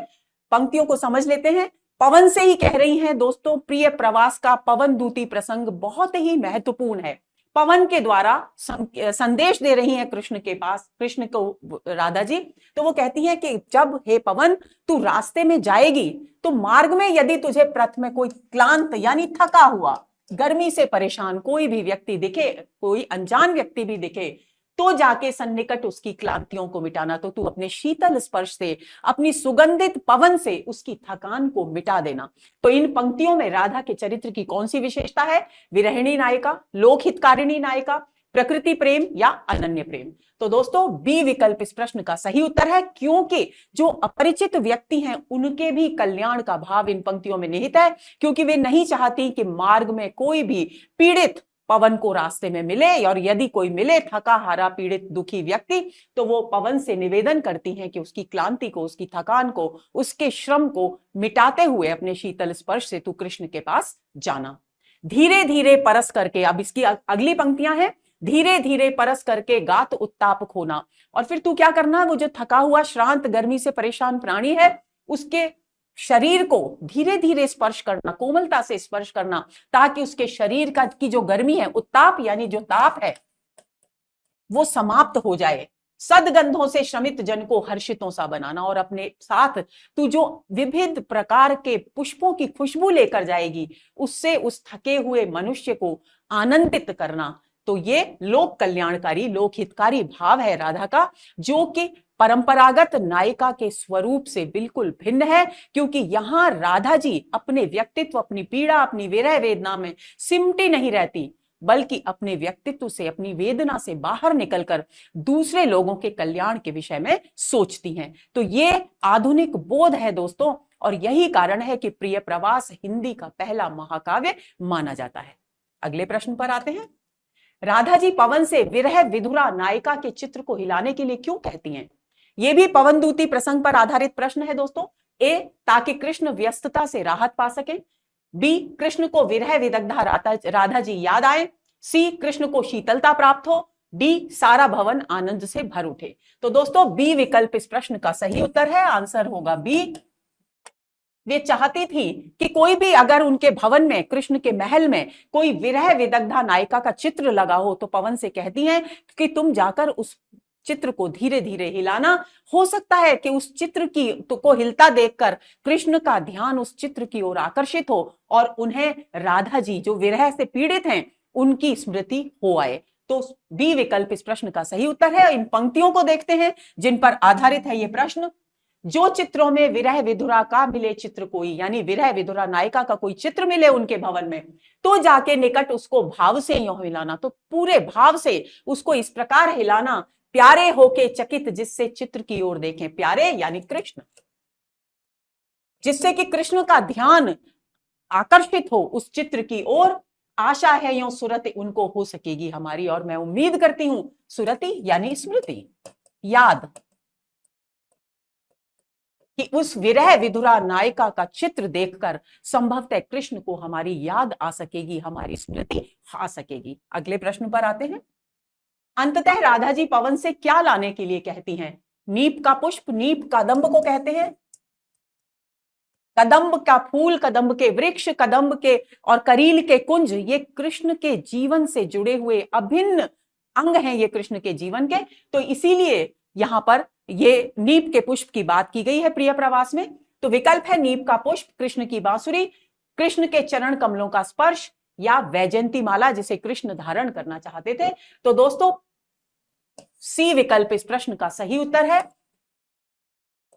पंक्तियों को समझ लेते हैं। पवन से ही कह रही हैं दोस्तों, प्रिय प्रवास का पवन दूती प्रसंग बहुत ही महत्वपूर्ण है। पवन के द्वारा संदेश दे रही हैं कृष्ण के पास, कृष्ण को राधा जी। तो वो कहती हैं कि जब हे पवन तू रास्ते में जाएगी, तो मार्ग में यदि तुझे प्रथ में कोई क्लांत यानी थका हुआ, गर्मी से परेशान कोई भी व्यक्ति दिखे, कोई अनजान व्यक्ति भी दिखे, तो जाके सन्निकट उसकी क्लांतियों को मिटाना। तो तू अपने शीतल स्पर्श से, अपनी सुगंधित पवन से उसकी थकान को मिटा देना। तो इन पंक्तियों में राधा के चरित्र की कौन सी विशेषता है? विरहिणी नायिका, लोकहितकारिणी नायिका, प्रकृति प्रेम या अनन्य प्रेम? तो दोस्तों बी विकल्प इस प्रश्न का सही उत्तर है, क्योंकि जो अपरिचित व्यक्ति हैं उनके भी कल्याण का भाव इन पंक्तियों में निहित है, क्योंकि वे नहीं चाहती कि मार्ग में कोई भी पीड़ित पवन को रास्ते में मिले, और यदि कोई मिले थका हारा पीड़ित दुखी व्यक्ति, तो वो पवन से निवेदन करती हैं कि उसकी क्लांति को, उसकी थकान को, उसके श्रम को मिटाते हुए अपने शीतल स्पर्श से तू कृष्ण के पास जाना। धीरे धीरे परस करके, अब इसकी अगली पंक्तियां हैं, धीरे धीरे परस करके गात उत्ताप खोना। और फिर तू क्या करना, वो जो थका हुआ श्रांत गर्मी से परेशान प्राणी है उसके शरीर को धीरे धीरे स्पर्श करना, कोमलता से स्पर्श करना, ताकि उसके शरीर का की जो गर्मी है, उत्ताप यानी जो ताप है, वो समाप्त हो जाए। सदगंधों से श्रमित जन को हर्षितों सा बनाना, और अपने साथ तू जो विविध प्रकार के पुष्पों की खुशबू लेकर जाएगी उससे उस थके हुए मनुष्य को आनंदित करना। तो ये लोक कल्याणकारी, लोक हितकारी भाव है राधा का, जो कि परंपरागत नायिका के स्वरूप से बिल्कुल भिन्न है। क्योंकि यहां राधा जी अपने व्यक्तित्व, अपनी पीड़ा, अपनी विरह वेदना में सिमटी नहीं रहती, बल्कि अपने व्यक्तित्व से, अपनी वेदना से बाहर निकलकर दूसरे लोगों के कल्याण के विषय में सोचती हैं। तो ये आधुनिक बोध है दोस्तों, और यही कारण है कि प्रिय प्रवास हिंदी का पहला महाकाव्य माना जाता है। अगले प्रश्न पर आते हैं। राधा जी पवन से विरह विधुरा नायिका के चित्र को हिलाने के लिए क्यों कहती हैं? यह भी पवन दूती प्रसंग पर आधारित प्रश्न है दोस्तों। ए, ताकि कृष्ण व्यस्तता से राहत पा सके। बी, कृष्ण को विरह विदग्धा राधा जी याद आए। सी, कृष्ण को शीतलता प्राप्त हो। डी, सारा भवन आनंद से भर उठे। तो दोस्तों बी विकल्प इस प्रश्न का सही उत्तर है। आंसर होगा बी। वे चाहती थी कि कोई भी अगर उनके भवन में, कृष्ण के महल में कोई विरह विदग्धा नायिका का चित्र लगा हो तो पवन से कहती हैं कि तुम जाकर उस चित्र को धीरे धीरे हिलाना। हो सकता है कि उस चित्र की को हिलता देखकर कृष्ण का ध्यान उस चित्र की ओर आकर्षित हो और उन्हें राधा जी जो विरह से पीड़ित हैं उनकी स्मृति हो आए। तो बी विकल्प इस प्रश्न का सही उत्तर है। इन पंक्तियों को देखते हैं जिन पर आधारित है यह प्रश्न। जो चित्रों में विरह विधुरा का मिले चित्र कोई, यानी विरह विधुरा नायिका का कोई चित्र मिले उनके भवन में, तो जाके निकट उसको भाव से यूं हिलाना। तो पूरे भाव से उसको इस प्रकार हिलाना, प्यारे होके चकित जिससे चित्र की ओर देखें। प्यारे यानी कृष्ण, जिससे कि कृष्ण का ध्यान आकर्षित हो उस चित्र की ओर। आशा है यो सुरति उनको हो सकेगी हमारी, और मैं उम्मीद करती हूं, सुरति यानी स्मृति, याद, कि उस विरह विधुरा नायिका का चित्र देखकर संभवतः कृष्ण को हमारी याद आ सकेगी, हमारी स्मृति आ सकेगी। अगले प्रश्न पर आते हैं। अंततः राधा जी पवन से क्या लाने के लिए कहती हैं? नीप का पुष्प, नीप कदम्ब को कहते हैं, कदम्ब का फूल, कदम्ब के वृक्ष, कदम्ब के और करील के कुंज, ये कृष्ण के जीवन से जुड़े हुए अभिन्न अंग हैं ये कृष्ण के जीवन के। तो इसीलिए यहां पर ये नीप के पुष्प की बात की गई है प्रिय प्रवास में। तो विकल्प है नीप का पुष्प, कृष्ण की बांसुरी, कृष्ण के चरण कमलों का स्पर्श, या वैजयंती माला जिसे कृष्ण धारण करना चाहते थे। तो दोस्तों सी विकल्प इस प्रश्न का सही उत्तर है।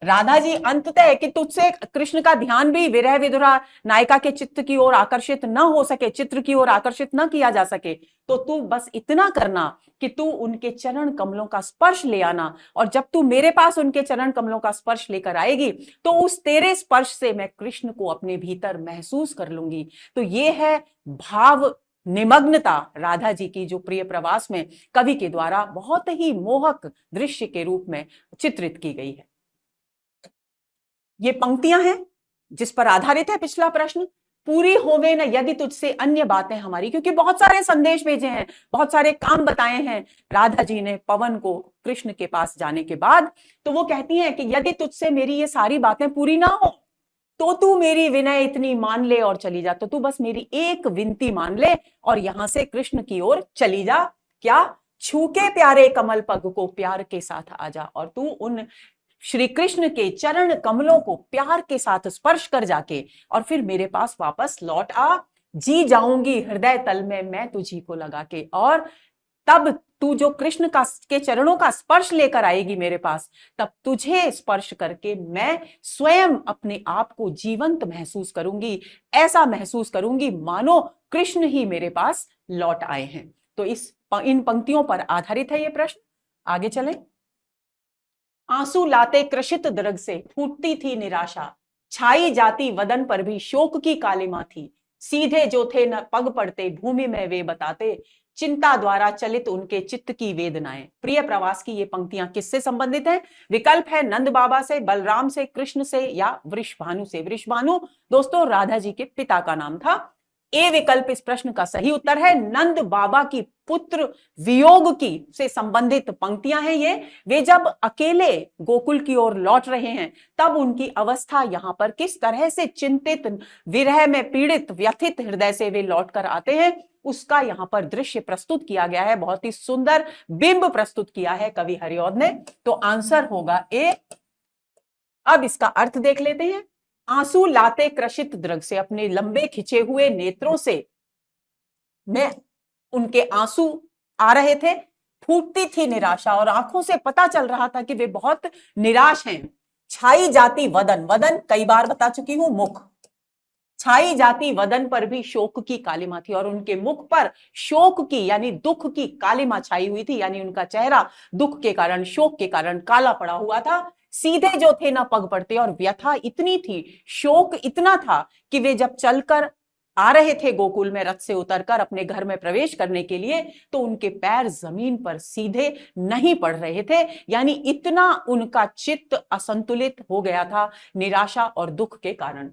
राधा जी अंततः कि तुझसे कृष्ण का ध्यान भी विरह विधुरा नायिका के चित्र की ओर आकर्षित न हो सके, चित्र की ओर आकर्षित न किया जा सके, तो तू बस इतना करना कि तू उनके चरण कमलों का स्पर्श ले आना, और जब तू मेरे पास उनके चरण कमलों का स्पर्श लेकर आएगी तो उस तेरे स्पर्श से मैं कृष्ण को अपने भीतर महसूस कर लूंगी। तो ये है भाव निमग्नता राधा जी की, जो प्रिय प्रवास में कवि के द्वारा बहुत ही मोहक दृश्य के रूप में चित्रित की गई है। ये पंक्तियां हैं जिस पर आधारित है पिछला प्रश्न। पूरी होवे न यदि तुझसे अन्य बातें हमारी, क्योंकि बहुत सारे संदेश भेजे हैं, बहुत सारे काम बताए हैं राधा जी ने पवन को कृष्ण के पास जाने के बाद। तो वो कहती हैं कि यदि तुझसे मेरी ये सारी बातें पूरी ना हो तो तू मेरी विनय इतनी मान ले और चली जा। तो तू बस मेरी एक विनती मान ले और यहां से कृष्ण की ओर चली जा। क्या? छूके प्यारे कमल पग को प्यार के साथ आजा, और तू उन श्री कृष्ण के चरण कमलों को प्यार के साथ स्पर्श कर जाके और फिर मेरे पास वापस लौट आ। जी जाऊंगी हृदय तल में मैं तुझी को लगा के, और तब तू जो कृष्ण के चरणों का स्पर्श लेकर आएगी मेरे पास, तब तुझे स्पर्श करके मैं स्वयं अपने आप को जीवंत महसूस करूंगी। ऐसा महसूस करूंगी मानो कृष्ण ही मेरे पास लौट आए हैं। तो इन पंक्तियों पर आधारित है यह प्रश्न। आगे चलें। आंसू लाते कृषित दृग से फूटती थी निराशा, छाई जाती वदन पर भी शोक की कालिमा थी। सीधे जो थे न पग पड़ते भूमि में वे बताते, चिंता द्वारा चलित उनके चित्त की वेदनाएं। प्रिय प्रवास की ये पंक्तियां किससे संबंधित हैं? विकल्प है नंद बाबा से, बलराम से, कृष्ण से, या वृषभानु से। वृषभानु दोस्तों राधा जी के पिता का नाम था। ए विकल्प इस प्रश्न का सही उत्तर है। नंद बाबा की पुत्र वियोग की से संबंधित पंक्तियां हैं ये। वे जब अकेले गोकुल की ओर लौट रहे हैं तब उनकी अवस्था यहां पर किस तरह से चिंतित, विरह में पीड़ित, व्यथित हृदय से वे लौट कर आते हैं, उसका यहां पर दृश्य प्रस्तुत किया गया है। बहुत ही सुंदर बिंब प्रस्तुत किया है कवि हरिऔध ने। तो आंसर होगा ए। अब इसका अर्थ देख लेते हैं। आंसू लाते क्रशित दृग से, अपने लंबे खिंचे हुए नेत्रों से में उनके आंसू आ रहे थे, फूटती थी निराशा और आंखों से पता चल रहा था कि वे बहुत निराश हैं। छाई जाती वदन, वदन कई बार बता चुकी हूं, मुख, छाई जाती वदन पर भी शोक की कालिमा थी और उनके मुख पर शोक की यानी दुख की कालिमा छाई हुई थी, यानी उनका चेहरा दुख के कारण, शोक के कारण काला पड़ा हुआ था। सीधे जो थे ना पग पड़ते और व्यथा इतनी थी, शोक इतना था कि वे जब चलकर आ रहे थे गोकुल में रथ से उतरकर अपने घर में प्रवेश करने के लिए, तो उनके पैर जमीन पर सीधे नहीं पड़ रहे थे, यानी इतना उनका चित्त असंतुलित हो गया था निराशा और दुख के कारण।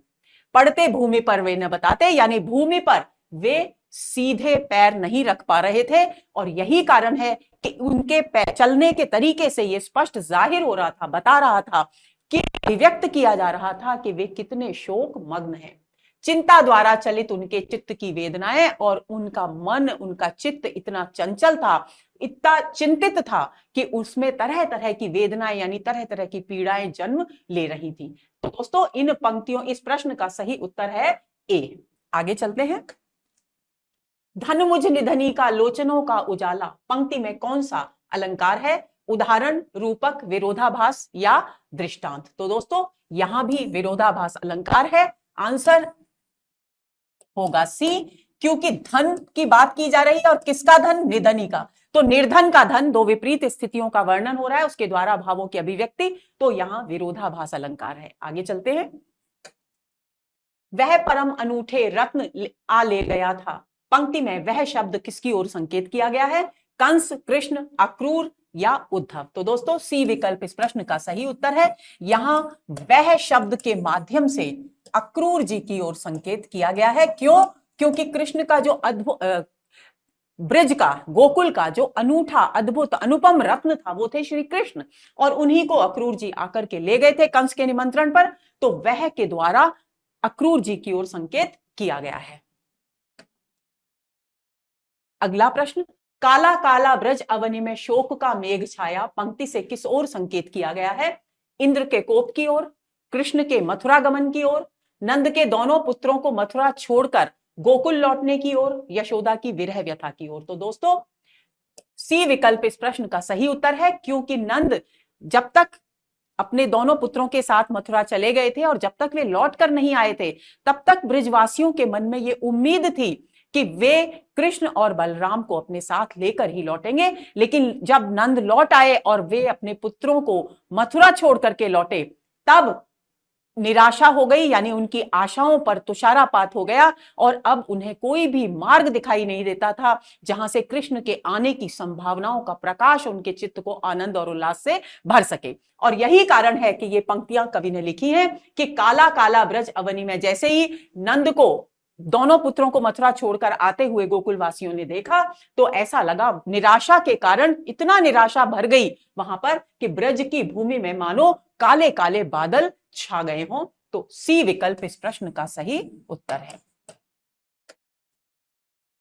पड़ते भूमि पर वे न बताते, यानी भूमि पर वे सीधे पैर नहीं रख पा रहे थे। और यही कारण है कि उनके पैर चलने के तरीके से यह स्पष्ट जाहिर हो रहा था, बता रहा था कि व्यक्त किया जा रहा था कि वे कितने शोक मग्न हैं। चिंता द्वारा चलित उनके चित्त की वेदनाएं और उनका मन, उनका चित्त इतना चंचल था, इतना चिंतित था कि उसमें तरह तरह की वेदनाएं यानी तरह तरह की पीड़ाएं जन्म ले रही थी। तो दोस्तों इन पंक्तियों, इस प्रश्न का सही उत्तर है ए। आगे चलते हैं। धन मुझ निधनी का लोचनों का उजाला, पंक्ति में कौन सा अलंकार है? उदाहरण, रूपक, विरोधाभास या दृष्टांत? तो दोस्तों यहां भी विरोधाभास अलंकार है। आंसर होगा सी, क्योंकि धन की बात की जा रही है और किसका धन? निधनी का। तो निर्धन का धन, दो विपरीत स्थितियों का वर्णन हो रहा है, उसके द्वारा भावों की अभिव्यक्ति, तो यहां विरोधाभास अलंकार है। आगे चलते हैं। वह परम अनूठे रत्न आ ले गया था, पंक्ति में वह शब्द किसकी ओर संकेत किया गया है? कंस, कृष्ण, अक्रूर या उद्धव? तो दोस्तों सी विकल्प इस प्रश्न का सही उत्तर है। यहां वह शब्द के माध्यम से अक्रूर जी की ओर संकेत किया गया है। क्यों? क्योंकि कृष्ण का जो अद्भुत, ब्रज का, गोकुल का जो अनूठा, अद्भुत, अनुपम रत्न था वो थे श्री कृष्ण, और उन्हीं को अक्रूर जी आकर के ले गए थे कंस के निमंत्रण पर। तो वह के द्वारा अक्रूर जी की ओर संकेत किया गया है। अगला प्रश्न, काला काला ब्रज अवनि में शोक का मेघ छाया, पंक्ति से किस ओर संकेत किया गया है? इंद्र के कोप की ओर, कृष्ण के मथुरा गमन की ओर, नंद के दोनों पुत्रों को मथुरा छोड़कर गोकुल लौटने की ओर, यशोदा की विरह व्यथा की ओर? तो दोस्तों सी विकल्प इस प्रश्न का सही उत्तर है, क्योंकि नंद जब तक अपने दोनों पुत्रों के साथ मथुरा चले गए थे और जब तक वे लौट कर नहीं आए थे, तब तक ब्रजवासियों के मन में यह उम्मीद थी कि वे कृष्ण और बलराम को अपने साथ लेकर ही लौटेंगे। लेकिन जब नंद लौट आए और वे अपने पुत्रों को मथुरा छोड़ करके लौटे, तब निराशा हो गई, यानी उनकी आशाओं पर तुषारापात हो गया और अब उन्हें कोई भी मार्ग दिखाई नहीं देता था जहां से कृष्ण के आने की संभावनाओं का प्रकाश उनके चित्त को आनंद और उल्लास से भर सके। और यही कारण है कि ये पंक्तियां कवि ने लिखी हैं कि काला काला ब्रज अवनि में जैसे ही नंद को, दोनों पुत्रों को मथुरा छोड़कर आते हुए गोकुल वासियों ने देखा, तो ऐसा लगा, निराशा के कारण इतना निराशा भर गई वहां पर कि ब्रज की भूमि में मानो काले काले बादल छा गए हों। तो सी विकल्प इस प्रश्न का सही उत्तर है।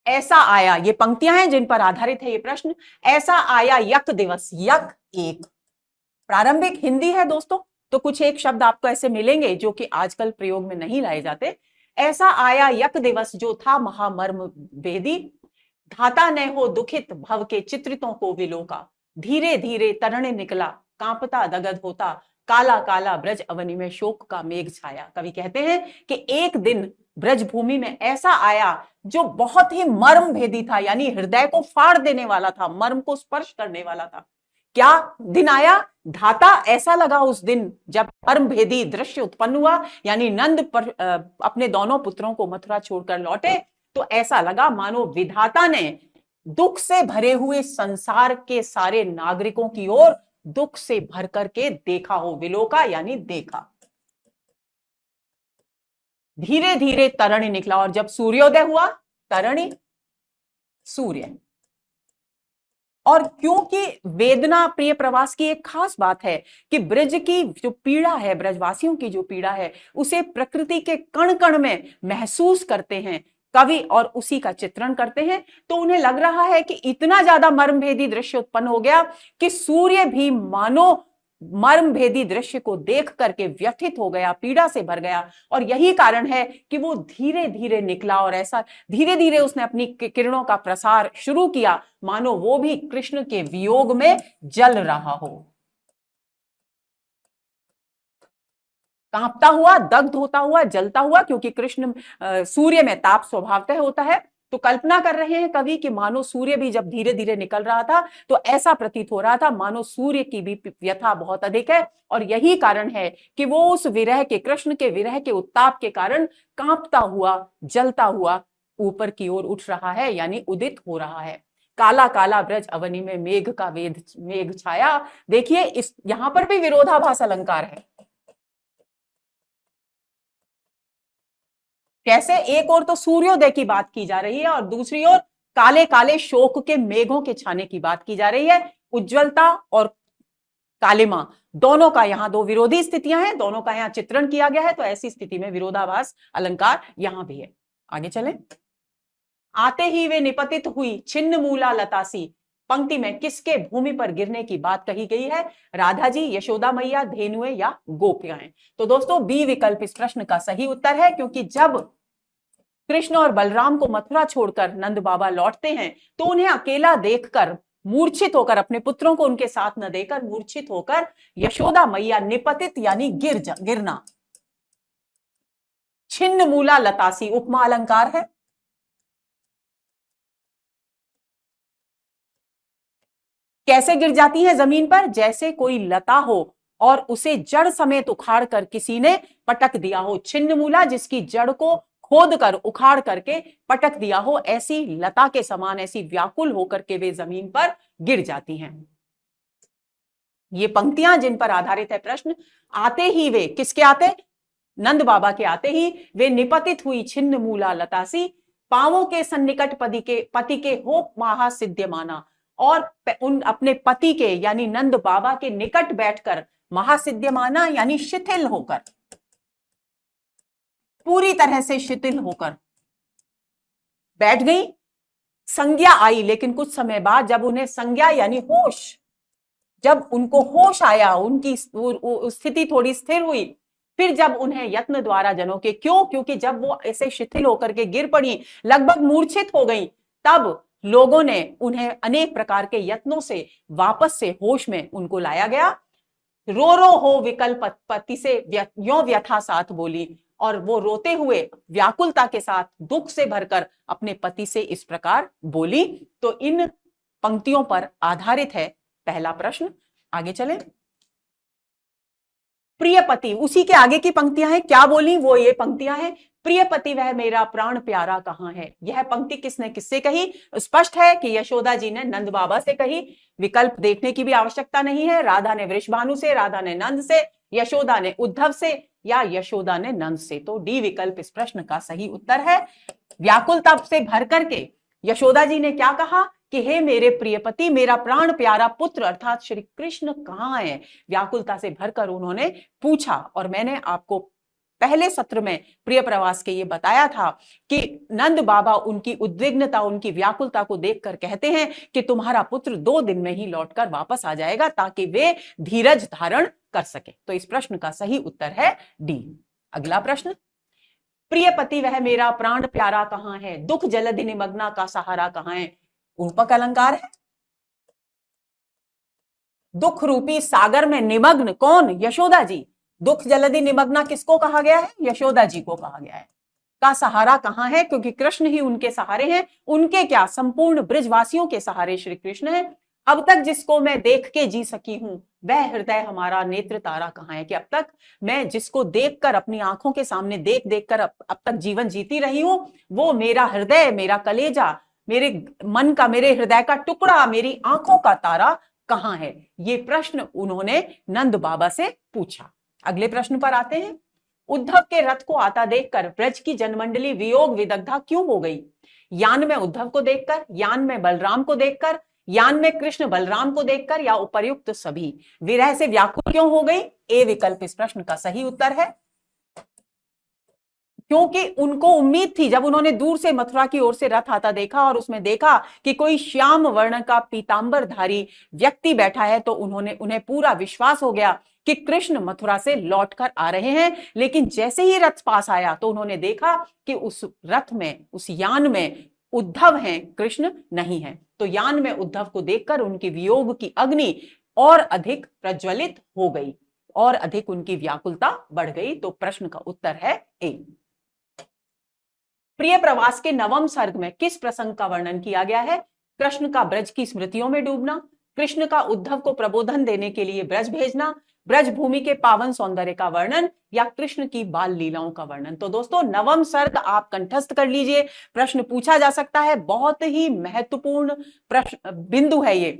ऐसा आया, ये पंक्तियां हैं जिन पर आधारित है ये प्रश्न। ऐसा आया यक दिवस, यक एक प्रारंभिक हिंदी है दोस्तों, तो कुछ एक शब्द आपको ऐसे मिलेंगे जो कि आजकल प्रयोग में नहीं लाए जाते। ऐसा आया यक दिवस जो था महामर्म वेदी, धाता ने हो दुखित भव के चित्रितों को विलोका, धीरे धीरे तरणे निकला कांपता दगद होता, काला काला ब्रज अवनि में शोक का मेघ छाया। कवि कहते हैं कि एक दिन ब्रज भूमि में ऐसा आया जो बहुत ही मर्म भेदी था, यानी हृदय को फाड़ देने वाला था, मर्म को स्पर्श करने वाला था। क्या दिन आया? धाता, ऐसा लगा उस दिन जब मर्म भेदी दृश्य उत्पन्न हुआ, यानी नंद पर अपने दोनों पुत्रों को मथुरा छोड़कर लौटे, तो ऐसा लगा मानो विधाता ने दुख से भरे हुए संसार के सारे नागरिकों की ओर दुख से भर करके देखा हो, विलोका यानी देखा। धीरे धीरे तरणी निकला, और जब सूर्योदय हुआ तरणी सूर्य। और क्योंकि वेदना प्रिय प्रवास की एक खास बात है कि ब्रज की जो पीड़ा है, ब्रजवासियों की जो पीड़ा है, उसे प्रकृति के कण कण में महसूस करते हैं कवि और उसी का चित्रण करते हैं। तो उन्हें लग रहा है कि इतना ज्यादा मर्मभेदी दृश्य उत्पन्न हो गया कि सूर्य भी मानो मर्मभेदी दृश्य को देख करके व्यथित हो गया, पीड़ा से भर गया। और यही कारण है कि वो धीरे धीरे निकला और ऐसा धीरे धीरे उसने अपनी किरणों का प्रसार शुरू किया, मानो वो भी कृष्ण के वियोग में जल रहा हो, कांपता हुआ, दग्ध होता हुआ, जलता हुआ। क्योंकि कृष्ण सूर्य में ताप स्वभावतः होता है, तो कल्पना कर रहे हैं कवि कि मानो सूर्य भी जब धीरे धीरे निकल रहा था तो ऐसा प्रतीत हो रहा था मानो सूर्य की भी व्यथा बहुत अधिक है। और यही कारण है कि वो उस विरह के, कृष्ण के विरह के उत्ताप के कारण कांपता हुआ, जलता हुआ ऊपर की ओर उठ रहा है, यानी उदित हो रहा है। काला काला ब्रज अवनी में मेघ का वेद मेघ छाया। देखिए इस यहां पर भी विरोधाभास अलंकार है। कैसे? एक ओर तो सूर्योदय की बात की जा रही है और दूसरी ओर काले काले शोक के मेघों के छाने की बात की जा रही है। उज्ज्वलता और कालिमा दोनों का यहां दो विरोधी स्थितियां हैं, दोनों का यहां चित्रण किया गया है। तो ऐसी स्थिति में विरोधाभास अलंकार यहां भी है। आगे चले। आते ही वे निपतित हुई छिन्न मूला लतासी। पंक्ति में किसके भूमि पर गिरने की बात कही गई है? राधा जी, यशोदा मैया, धेनुए या गोपियां? तो दोस्तों बी विकल्प इस प्रश्न का सही उत्तर है, क्योंकि जब कृष्ण और बलराम को मथुरा छोड़कर नंद बाबा लौटते हैं तो उन्हें अकेला देखकर, मूर्छित होकर, अपने पुत्रों को उनके साथ न देकर मूर्छित होकर यशोदा मैया निपतित यानी गिरना। छिन्न मूला लतासी उपमा अलंकार है। कैसे गिर जाती है जमीन पर? जैसे कोई लता हो और उसे जड़ समेत उखाड़ कर किसी ने पटक दिया हो। छिन्न मूला जिसकी जड़ को खोद कर, उखाड़ करके पटक दिया हो, ऐसी लता के समान, ऐसी व्याकुल होकर के वे जमीन पर गिर जाती हैं। ये पंक्तियां जिन पर आधारित है प्रश्न। आते ही वे, किसके आते? नंद बाबा के आते ही वे निपतित हुई छिन्न मूला लतासी, पांवों के सन्निकट पति के हो महासिद्ध्यमाना। और उन अपने पति के यानी नंद बाबा के निकट बैठकर, महासिद्ध्यमाना यानी शिथिल होकर, पूरी तरह से शिथिल होकर बैठ गई। संज्ञा आई, लेकिन कुछ समय बाद जब उन्हें संज्ञा यानी होश, जब उनको होश आया, उनकी स्थिति थोड़ी स्थिर हुई, फिर जब उन्हें यत्न द्वारा जनों के, क्योंकि जब वो ऐसे शिथिल होकर के गिर पड़ी, लगभग मूर्छित हो गई, तब लोगों ने उन्हें अनेक प्रकार के यत्नों से वापस से होश में उनको लाया गया। रो रो हो विकल पति से यो व्यथा साथ बोली, और वो रोते हुए व्याकुलता के साथ दुख से भरकर अपने पति से इस प्रकार बोली। तो इन पंक्तियों पर आधारित है पहला प्रश्न। आगे चलें। प्रिय पति, उसी के आगे की पंक्तियां हैं। क्या बोली? वो ये पंक्तियां हैं, प्रिय पति वह मेरा प्राण प्यारा कहां है। यह पंक्ति किसने किससे कही? स्पष्ट है कि यशोदा जी ने नंद बाबा से कही। विकल्प देखने की भी आवश्यकता नहीं है। राधा ने वृषभानु से, राधा ने नंद से, यशोदा ने उद्धव से, या यशोदा ने नंद से। तो डी विकल्प इस प्रश्न का सही उत्तर है। व्याकुलता से भर करके यशोदा जी ने क्या कहा कि हे मेरे प्रियपति, मेरा प्राण प्यारा पुत्र अर्थात श्री कृष्ण कहां है? व्याकुलता से भरकर उन्होंने पूछा। और मैंने आपको पहले सत्र में प्रिय प्रवास के ये बताया था कि नंद बाबा उनकी उद्विग्नता, उनकी व्याकुलता को देखकर कहते हैं कि तुम्हारा पुत्र 2 दिन में ही लौटकर वापस आ जाएगा, ताकि वे धीरज धारण कर सके। तो इस प्रश्न का सही उत्तर है डी। अगला प्रश्न। प्रिय पति वह मेरा प्राण प्यारा कहां है, दुख जलधि निमग्ना का सहारा कहां है? रूपक अलंकार है। दुख रूपी सागर में निमग्न कौन? यशोदा जी। दुख जलधि निमग्ना किसको कहा गया है? यशोदा जी को कहा गया है। का सहारा कहां है? क्योंकि कृष्ण ही उनके सहारे हैं। उनके क्या, संपूर्ण ब्रजवासियों के सहारे श्री कृष्ण है। अब तक जिसको मैं देख के जी सकी हूं, वह हृदय हमारा नेत्र तारा कहां है? कि अब तक मैं जिसको देखकर, अपनी आंखों के सामने देख देख कर अब तक जीवन जीती रही हूं, वो मेरा हृदय, मेरा कलेजा, मेरे मन का, मेरे हृदय का टुकड़ा, मेरी आंखों का तारा कहां है? ये प्रश्न उन्होंने नंद बाबा से पूछा। अगले प्रश्न पर आते हैं। उद्धव के रथ को आता देखकर ब्रज की जनमंडली वियोग विदग्धा क्यों हो गई? यान में उद्धव को देखकर, यान में बलराम को देखकर, यान में कृष्ण बलराम को देखकर, या उपर्युक्त सभी विरह से व्याकुल क्यों हो गई? ए विकल्प इस प्रश्न का सही उत्तर है। क्योंकि उनको उम्मीद थी, जब उन्होंने दूर से मथुरा की ओर से रथ आता देखा और उसमें देखा कि कोई श्याम वर्ण का पीतांबरधारी व्यक्ति बैठा है, तो उन्हें पूरा विश्वास हो गया कि कृष्ण मथुरा से लौटकर आ रहे हैं। लेकिन जैसे ही रथ पास आया तो उन्होंने देखा कि उस रथ में, उस यान में उद्धव हैं, कृष्ण नहीं है। तो यान में उद्धव को देखकर उनकी वियोग की अग्नि और अधिक प्रज्वलित हो गई और अधिक उनकी व्याकुलता बढ़ गई। तो प्रश्न का उत्तर है ए। प्रिय प्रवास के नवम सर्ग में किस प्रसंग का वर्णन किया गया है? कृष्ण का ब्रज की स्मृतियों में डूबना, कृष्ण का उद्धव को प्रबोधन देने के लिए ब्रज भेजना, ब्रज भूमि के पावन सौंदर्य का वर्णन, या कृष्ण की बाल लीलाओं का वर्णन। तो दोस्तों नवम सर्ग आप कंठस्थ कर लीजिए, प्रश्न पूछा जा सकता है, बहुत ही महत्वपूर्ण प्रश्न बिंदु है ये।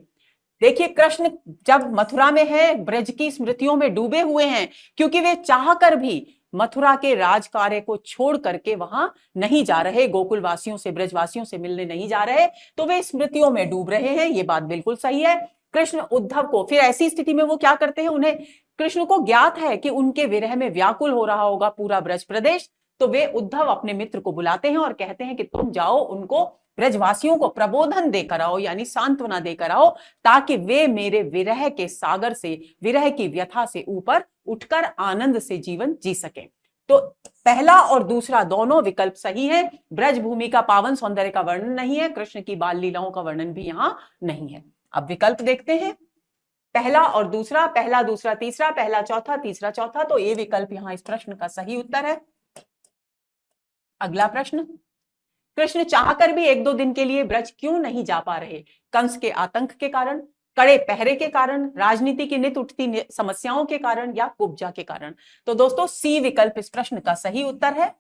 देखिए कृष्ण जब मथुरा में है, ब्रज की स्मृतियों में डूबे हुए हैं, क्योंकि वे चाहकर भी मथुरा के राज कार्य को छोड़ करके वहां नहीं जा रहे, गोकुल वासियों से, ब्रजवासियों से मिलने नहीं जा रहे, तो वे स्मृतियों में डूब रहे हैं। ये बात बिल्कुल सही है। कृष्ण उद्धव को, फिर ऐसी स्थिति में वो क्या करते हैं, उन्हें, कृष्ण को ज्ञात है कि उनके विरह में व्याकुल हो रहा होगा पूरा ब्रज प्रदेश, तो वे उद्धव अपने मित्र को बुलाते हैं और कहते हैं कि तुम जाओ, उनको, ब्रजवासियों को प्रबोधन देकर आओ, यानी सांत्वना देकर आओ, ताकि वे मेरे विरह के सागर से, विरह की व्यथा से ऊपर उठकर आनंद से जीवन जी सके। तो पहला और दूसरा दोनों विकल्प सही है। ब्रज भूमि का पावन सौंदर्य का वर्णन नहीं है, कृष्ण की बाल लीलाओं का वर्णन भी यहां नहीं है। अब विकल्प देखते हैं, पहला और दूसरा, पहला दूसरा तीसरा, पहला चौथा तीसरा चौथा, तो ये विकल्प यहां इस प्रश्न का सही उत्तर है। अगला प्रश्न, कृष्ण चाहकर भी एक दो दिन के लिए ब्रज क्यों नहीं जा पा रहे? कंस के आतंक के कारण, कड़े पहरे के कारण, राजनीति की नित उठती समस्याओं के कारण, या कुब्जा के कारण? तो दोस्तों सी विकल्प इस प्रश्न का सही उत्तर है,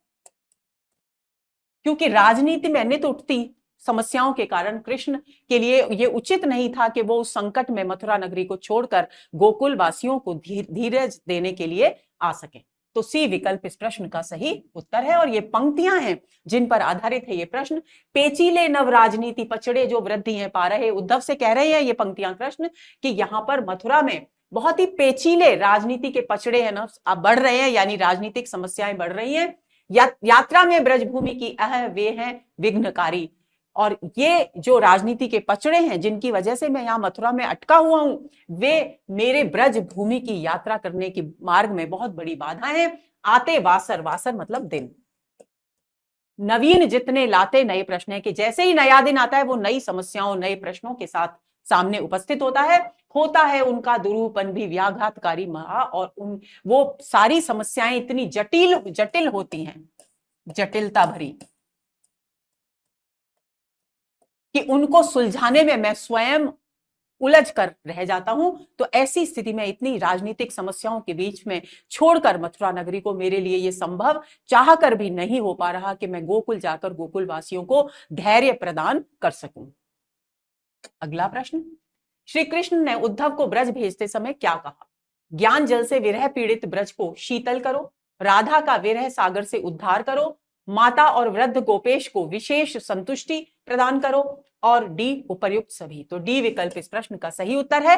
क्योंकि राजनीति में नित उठती समस्याओं के कारण कृष्ण के लिए यह उचित नहीं था कि वो उस संकट में मथुरा नगरी को छोड़कर गोकुल वासियों को धीरज देने के लिए आ सके। तो सी विकल्प इस प्रश्न का सही उत्तर है। और ये पंक्तियां हैं जिन पर आधारित है ये प्रश्न। पेचीले नव राजनीति पचड़े जो वृद्धि हैं पा रहे, उद्धव से कह रहे हैं ये पंक्तियां कृष्ण कि यहां पर मथुरा में बहुत ही पेचीले राजनीति के पचड़े हैं ना, अब बढ़ रहे हैं, यानी राजनीतिक समस्याएं बढ़ रही हैं। यात्रा में ब्रजभूमि की वे हैं विघ्नकारी। और ये जो राजनीति के पचड़े हैं जिनकी वजह से मैं यहां मथुरा में अटका हुआ हूं, वे मेरे ब्रज भूमि की यात्रा करने की मार्ग में बहुत बड़ी बाधा है। आते वासर, वासर मतलब दिन, नवीन जितने लाते नए प्रश्न है, कि जैसे ही नया दिन आता है वो नई समस्याओं, नए प्रश्नों के साथ सामने उपस्थित होता है उनका दुरूपन भी व्याघातकारी महा, और वो सारी समस्याएं इतनी जटिल होती हैं, जटिलता भरी, कि उनको सुलझाने में मैं स्वयं उलझ कर रह जाता हूं। तो ऐसी स्थिति में इतनी राजनीतिक समस्याओं के बीच में छोड़कर मथुरा नगरी को मेरे लिए यह संभव चाहकर भी नहीं हो पा रहा कि मैं गोकुल जाकर गोकुल वासियों को धैर्य प्रदान कर सकूं। अगला प्रश्न, श्री कृष्ण ने उद्धव को ब्रज भेजते समय क्या कहा? ज्ञान जल से विरह पीड़ित ब्रज को शीतल करो, राधा का विरह सागर से उद्धार करो, माता और वृद्ध गोपेश को विशेष संतुष्टि प्रदान करो, और डी उपर्युक्त सभी। तो डी विकल्प इस प्रश्न का सही उत्तर है।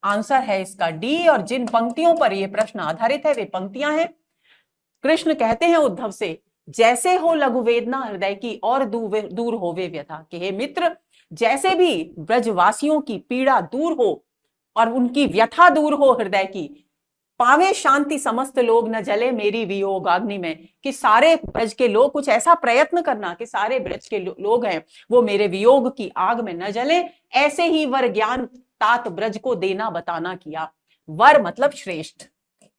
आंसर है इसका डी। और जिन पंक्तियों पर यह प्रश्न आधारित है वे पंक्तियां हैं, कृष्ण कहते हैं उद्धव से, जैसे हो लघु वेदना हृदय की और दूर होवे व्यथा, कि हे मित्र, जैसे भी ब्रजवासियों की पीड़ा दूर हो और उनकी व्यथा दूर हो हृदय की, पावे शांति समस्त लोग न जले मेरी वियोग अग्नि में, कि सारे ब्रज के लोग, कुछ ऐसा प्रयत्न करना कि सारे ब्रज के लोग हैं वो मेरे वियोग की आग में न जले। ऐसे ही वर ज्ञान तात ब्रज को देना बताना किया। वर मतलब श्रेष्ठ,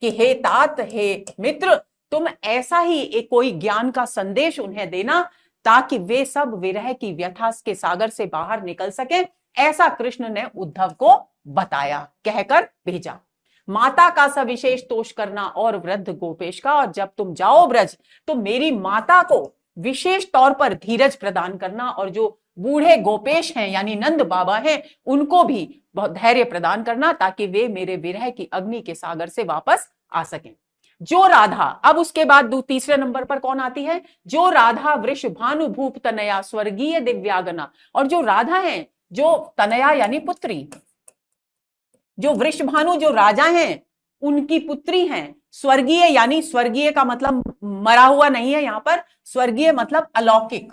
कि हे तात, हे मित्र, तुम ऐसा ही एक कोई ज्ञान का संदेश उन्हें देना ताकि वे सब विरह की व्यथा के सागर से बाहर निकल सके। ऐसा कृष्ण ने उद्धव को बताया, कहकर भेजा। माता का सविशेष तोष करना और वृद्ध गोपेश का, और जब तुम जाओ ब्रज तो मेरी माता को विशेष तौर पर धीरज प्रदान करना, और जो बूढ़े गोपेश हैं यानी नंद बाबा हैं उनको भी बहुत धैर्य प्रदान करना ताकि वे मेरे विरह की अग्नि के सागर से वापस आ सकें। जो राधा, अब उसके बाद तीसरे नंबर पर कौन आती है? जो राधा वृषभानु भूप तनया स्वर्गीय दिव्यागना। और जो राधा है, जो तनया यानी पुत्री, जो वृषभानु जो राजा हैं उनकी पुत्री हैं, स्वर्गीय यानी स्वर्गीय का मतलब मरा हुआ नहीं है, यहां पर स्वर्गीय मतलब अलौकिक,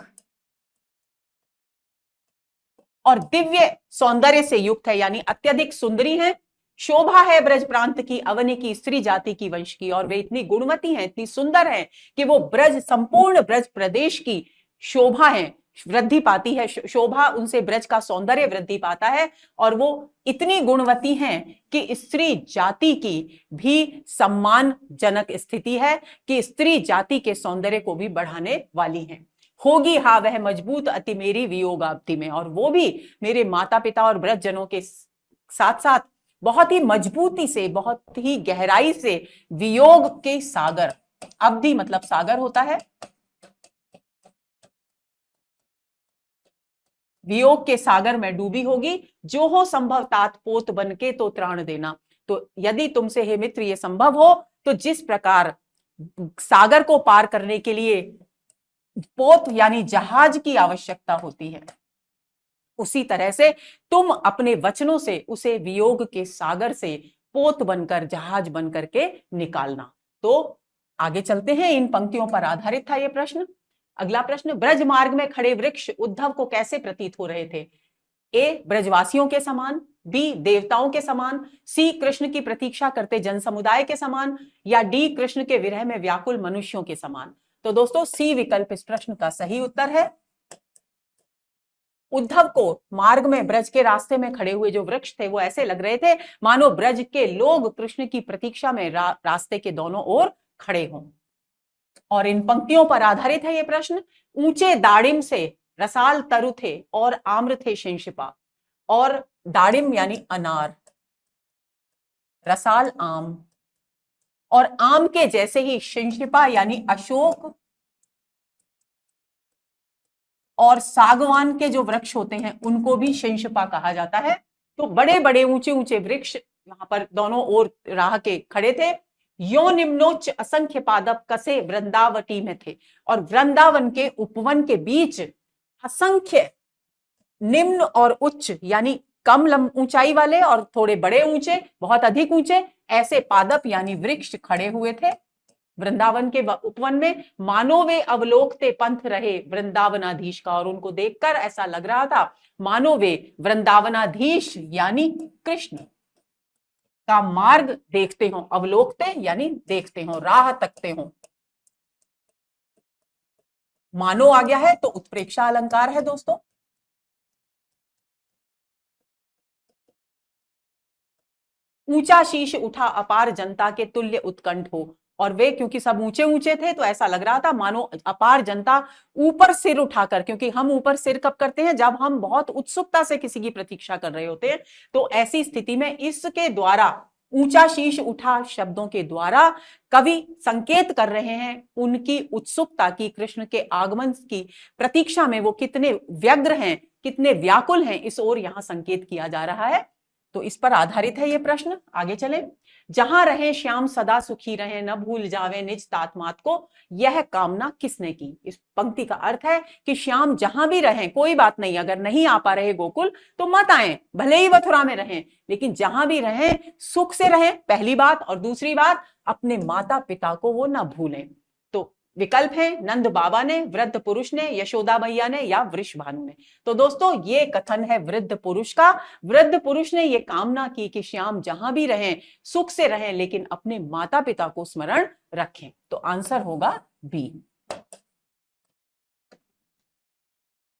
और दिव्य सौंदर्य से युक्त है यानी अत्यधिक सुंदरी है। शोभा है ब्रज प्रांत की अवनी की स्त्री जाति की वंश की, और वे इतनी गुणवती हैं, इतनी सुंदर हैं कि वो ब्रज, संपूर्ण ब्रज प्रदेश की शोभा है, वृद्धि पाती है, शोभा उनसे ब्रज का सौंदर्य वृद्धि पाता है, और वो इतनी गुणवती हैं कि स्त्री जाति की भी सम्मानजनक स्थिति है, कि स्त्री जाति के सौंदर्य को भी बढ़ाने वाली हैं। होगी हा वह मजबूत अति मेरी वियोगाब्धि में, और वो भी मेरे माता पिता और ब्रज जनों के साथ साथ बहुत ही मजबूती से, बहुत ही गहराई से वियोग के सागर, अब्धि मतलब सागर होता है, वियोग के सागर में डूबी होगी। जो हो संभव तात पोत बनके तो त्राण देना। तो यदि तुमसे हे मित्र ये संभव हो तो जिस प्रकार सागर को पार करने के लिए पोत यानी जहाज की आवश्यकता होती है, उसी तरह से तुम अपने वचनों से उसे वियोग के सागर से पोत बनकर, जहाज बनकर के निकालना। तो आगे चलते हैं, इन पंक्तियों पर आधारित था यह प्रश्न। अगला प्रश्न, ब्रज मार्ग में खड़े वृक्ष उद्धव को कैसे प्रतीत हो रहे थे? ए ब्रजवासियों के समान, बी देवताओं के समान, सी कृष्ण की प्रतीक्षा करते जन समुदाय के समान, या डी कृष्ण के विरह में व्याकुल मनुष्यों के समान। तो दोस्तों सी विकल्प इस प्रश्न का सही उत्तर है। उद्धव को मार्ग में, ब्रज के रास्ते में खड़े हुए जो वृक्ष थे वो ऐसे लग रहे थे मानो ब्रज के लोग कृष्ण की प्रतीक्षा में रास्ते के दोनों ओर खड़े हों। और इन पंक्तियों पर आधारित है ये प्रश्न। ऊंचे दाड़िम से रसाल तरु थे और आम्र थे शिंशिपा। और दाड़िम यानी अनार, रसाल आम, और आम के जैसे ही शिंशिपा यानी अशोक और सागवान के जो वृक्ष होते हैं उनको भी शिंशिपा कहा जाता है। तो बड़े बड़े ऊंचे ऊंचे वृक्ष यहां पर दोनों ओर राह के खड़े थे। यो निम्नोच्च असंख्य पादप कसे वृंदावटी में थे, और वृंदावन के उपवन के बीच असंख्य निम्न और उच्च यानी कम ऊंचाई वाले और थोड़े बड़े ऊंचे, बहुत अधिक ऊंचे ऐसे पादप यानी वृक्ष खड़े हुए थे वृंदावन के उपवन में। मानो वे अवलोकते पंथ रहे वृंदावनाधीश का, और उनको देखकर ऐसा लग रहा था मानो वे वृंदावनाधीश यानी कृष्ण का मार्ग देखते हो। अवलोकते यानी देखते हो, राह तकते हो। मानो आ गया है तो उत्प्रेक्षा अलंकार है दोस्तों। ऊंचा शीश उठा अपार जनता के तुल्य उत्कंठ हो, और वे क्योंकि सब ऊंचे ऊंचे थे तो ऐसा लग रहा था मानो अपार जनता ऊपर सिर उठाकर, क्योंकि हम ऊपर सिर कब करते हैं? जब हम बहुत उत्सुकता से किसी की प्रतीक्षा कर रहे होते हैं। तो ऐसी स्थिति में इसके द्वारा, ऊंचा शीश उठा शब्दों के द्वारा कवि संकेत कर रहे हैं उनकी उत्सुकता की, कृष्ण के आगमन की प्रतीक्षा में वो कितने व्यग्र हैं, कितने व्याकुल हैं, इस ओर यहां संकेत किया जा रहा है। तो इस पर आधारित है ये प्रश्न। आगे चले। जहां रहे श्याम सदा सुखी रहे, न भूल जावे निज तात्मात को, यह कामना किसने की? इस पंक्ति का अर्थ है कि श्याम जहां भी रहें, कोई बात नहीं, अगर नहीं आ पा रहे गोकुल तो मत आए, भले ही मथुरा में रहें, लेकिन जहां भी रहें सुख से रहें, पहली बात। और दूसरी बात, अपने माता पिता को वो ना भूलें। तो विकल्प है नंद बाबा ने, वृद्ध पुरुष ने, यशोदा मैया ने, या वृषभानु ने। तो दोस्तों ये कथन है वृद्ध पुरुष का। वृद्ध पुरुष ने ये कामना की कि श्याम जहां भी रहें सुख से रहें, लेकिन अपने माता पिता को स्मरण रखें। तो आंसर होगा बी।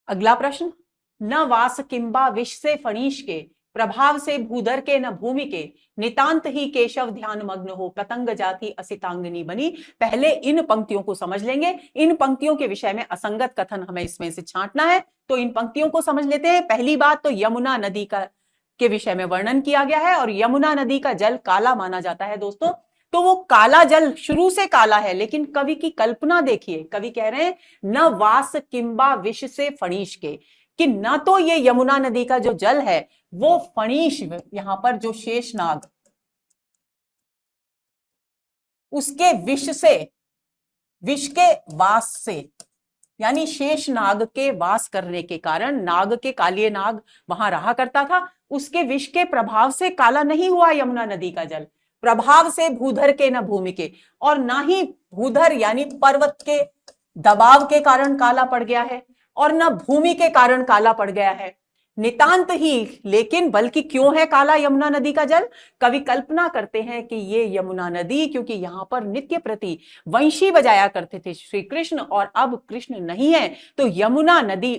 अगला प्रश्न, न वास किंबा विष से फणीश के, प्रभाव से भूधर के न भूमि के, नितांत ही केशव ध्यान मग्न हो, पतंग जाति असितांगनी बनी। पहले इन पंक्तियों को समझ लेंगे। इन पंक्तियों के विषय में असंगत कथन हमें इसमें से छांटना है, तो इन पंक्तियों को समझ लेते हैं। पहली बात तो यमुना नदी का के विषय में वर्णन किया गया है, और यमुना नदी का जल काला माना जाता है दोस्तों। तो वो काला जल शुरू से काला है, लेकिन कवि की कल्पना देखिए, कवि कह रहे हैं न वास किंबा विष से फणीश के, कि न तो ये यमुना नदी का जो जल है वो फणीश, यहां पर जो शेषनाग उसके विष के वास से, यानी शेष नाग के वास करने के कारण, नाग के कालिए नाग वहां रहा करता था, उसके विष के प्रभाव से काला नहीं हुआ यमुना नदी का जल, प्रभाव से भूधर के न भूमि के, और ना ही भूधर यानी पर्वत के दबाव के कारण काला पड़ गया है और न भूमि के कारण काला पड़ गया है, नितांत ही, लेकिन बल्कि क्यों है काला यमुना नदी का जल? कवि कल्पना करते हैं कि ये यमुना नदी, क्योंकि यहां पर नित्य प्रति वंशी बजाया करते थे श्री कृष्ण और अब कृष्ण नहीं है, तो यमुना नदी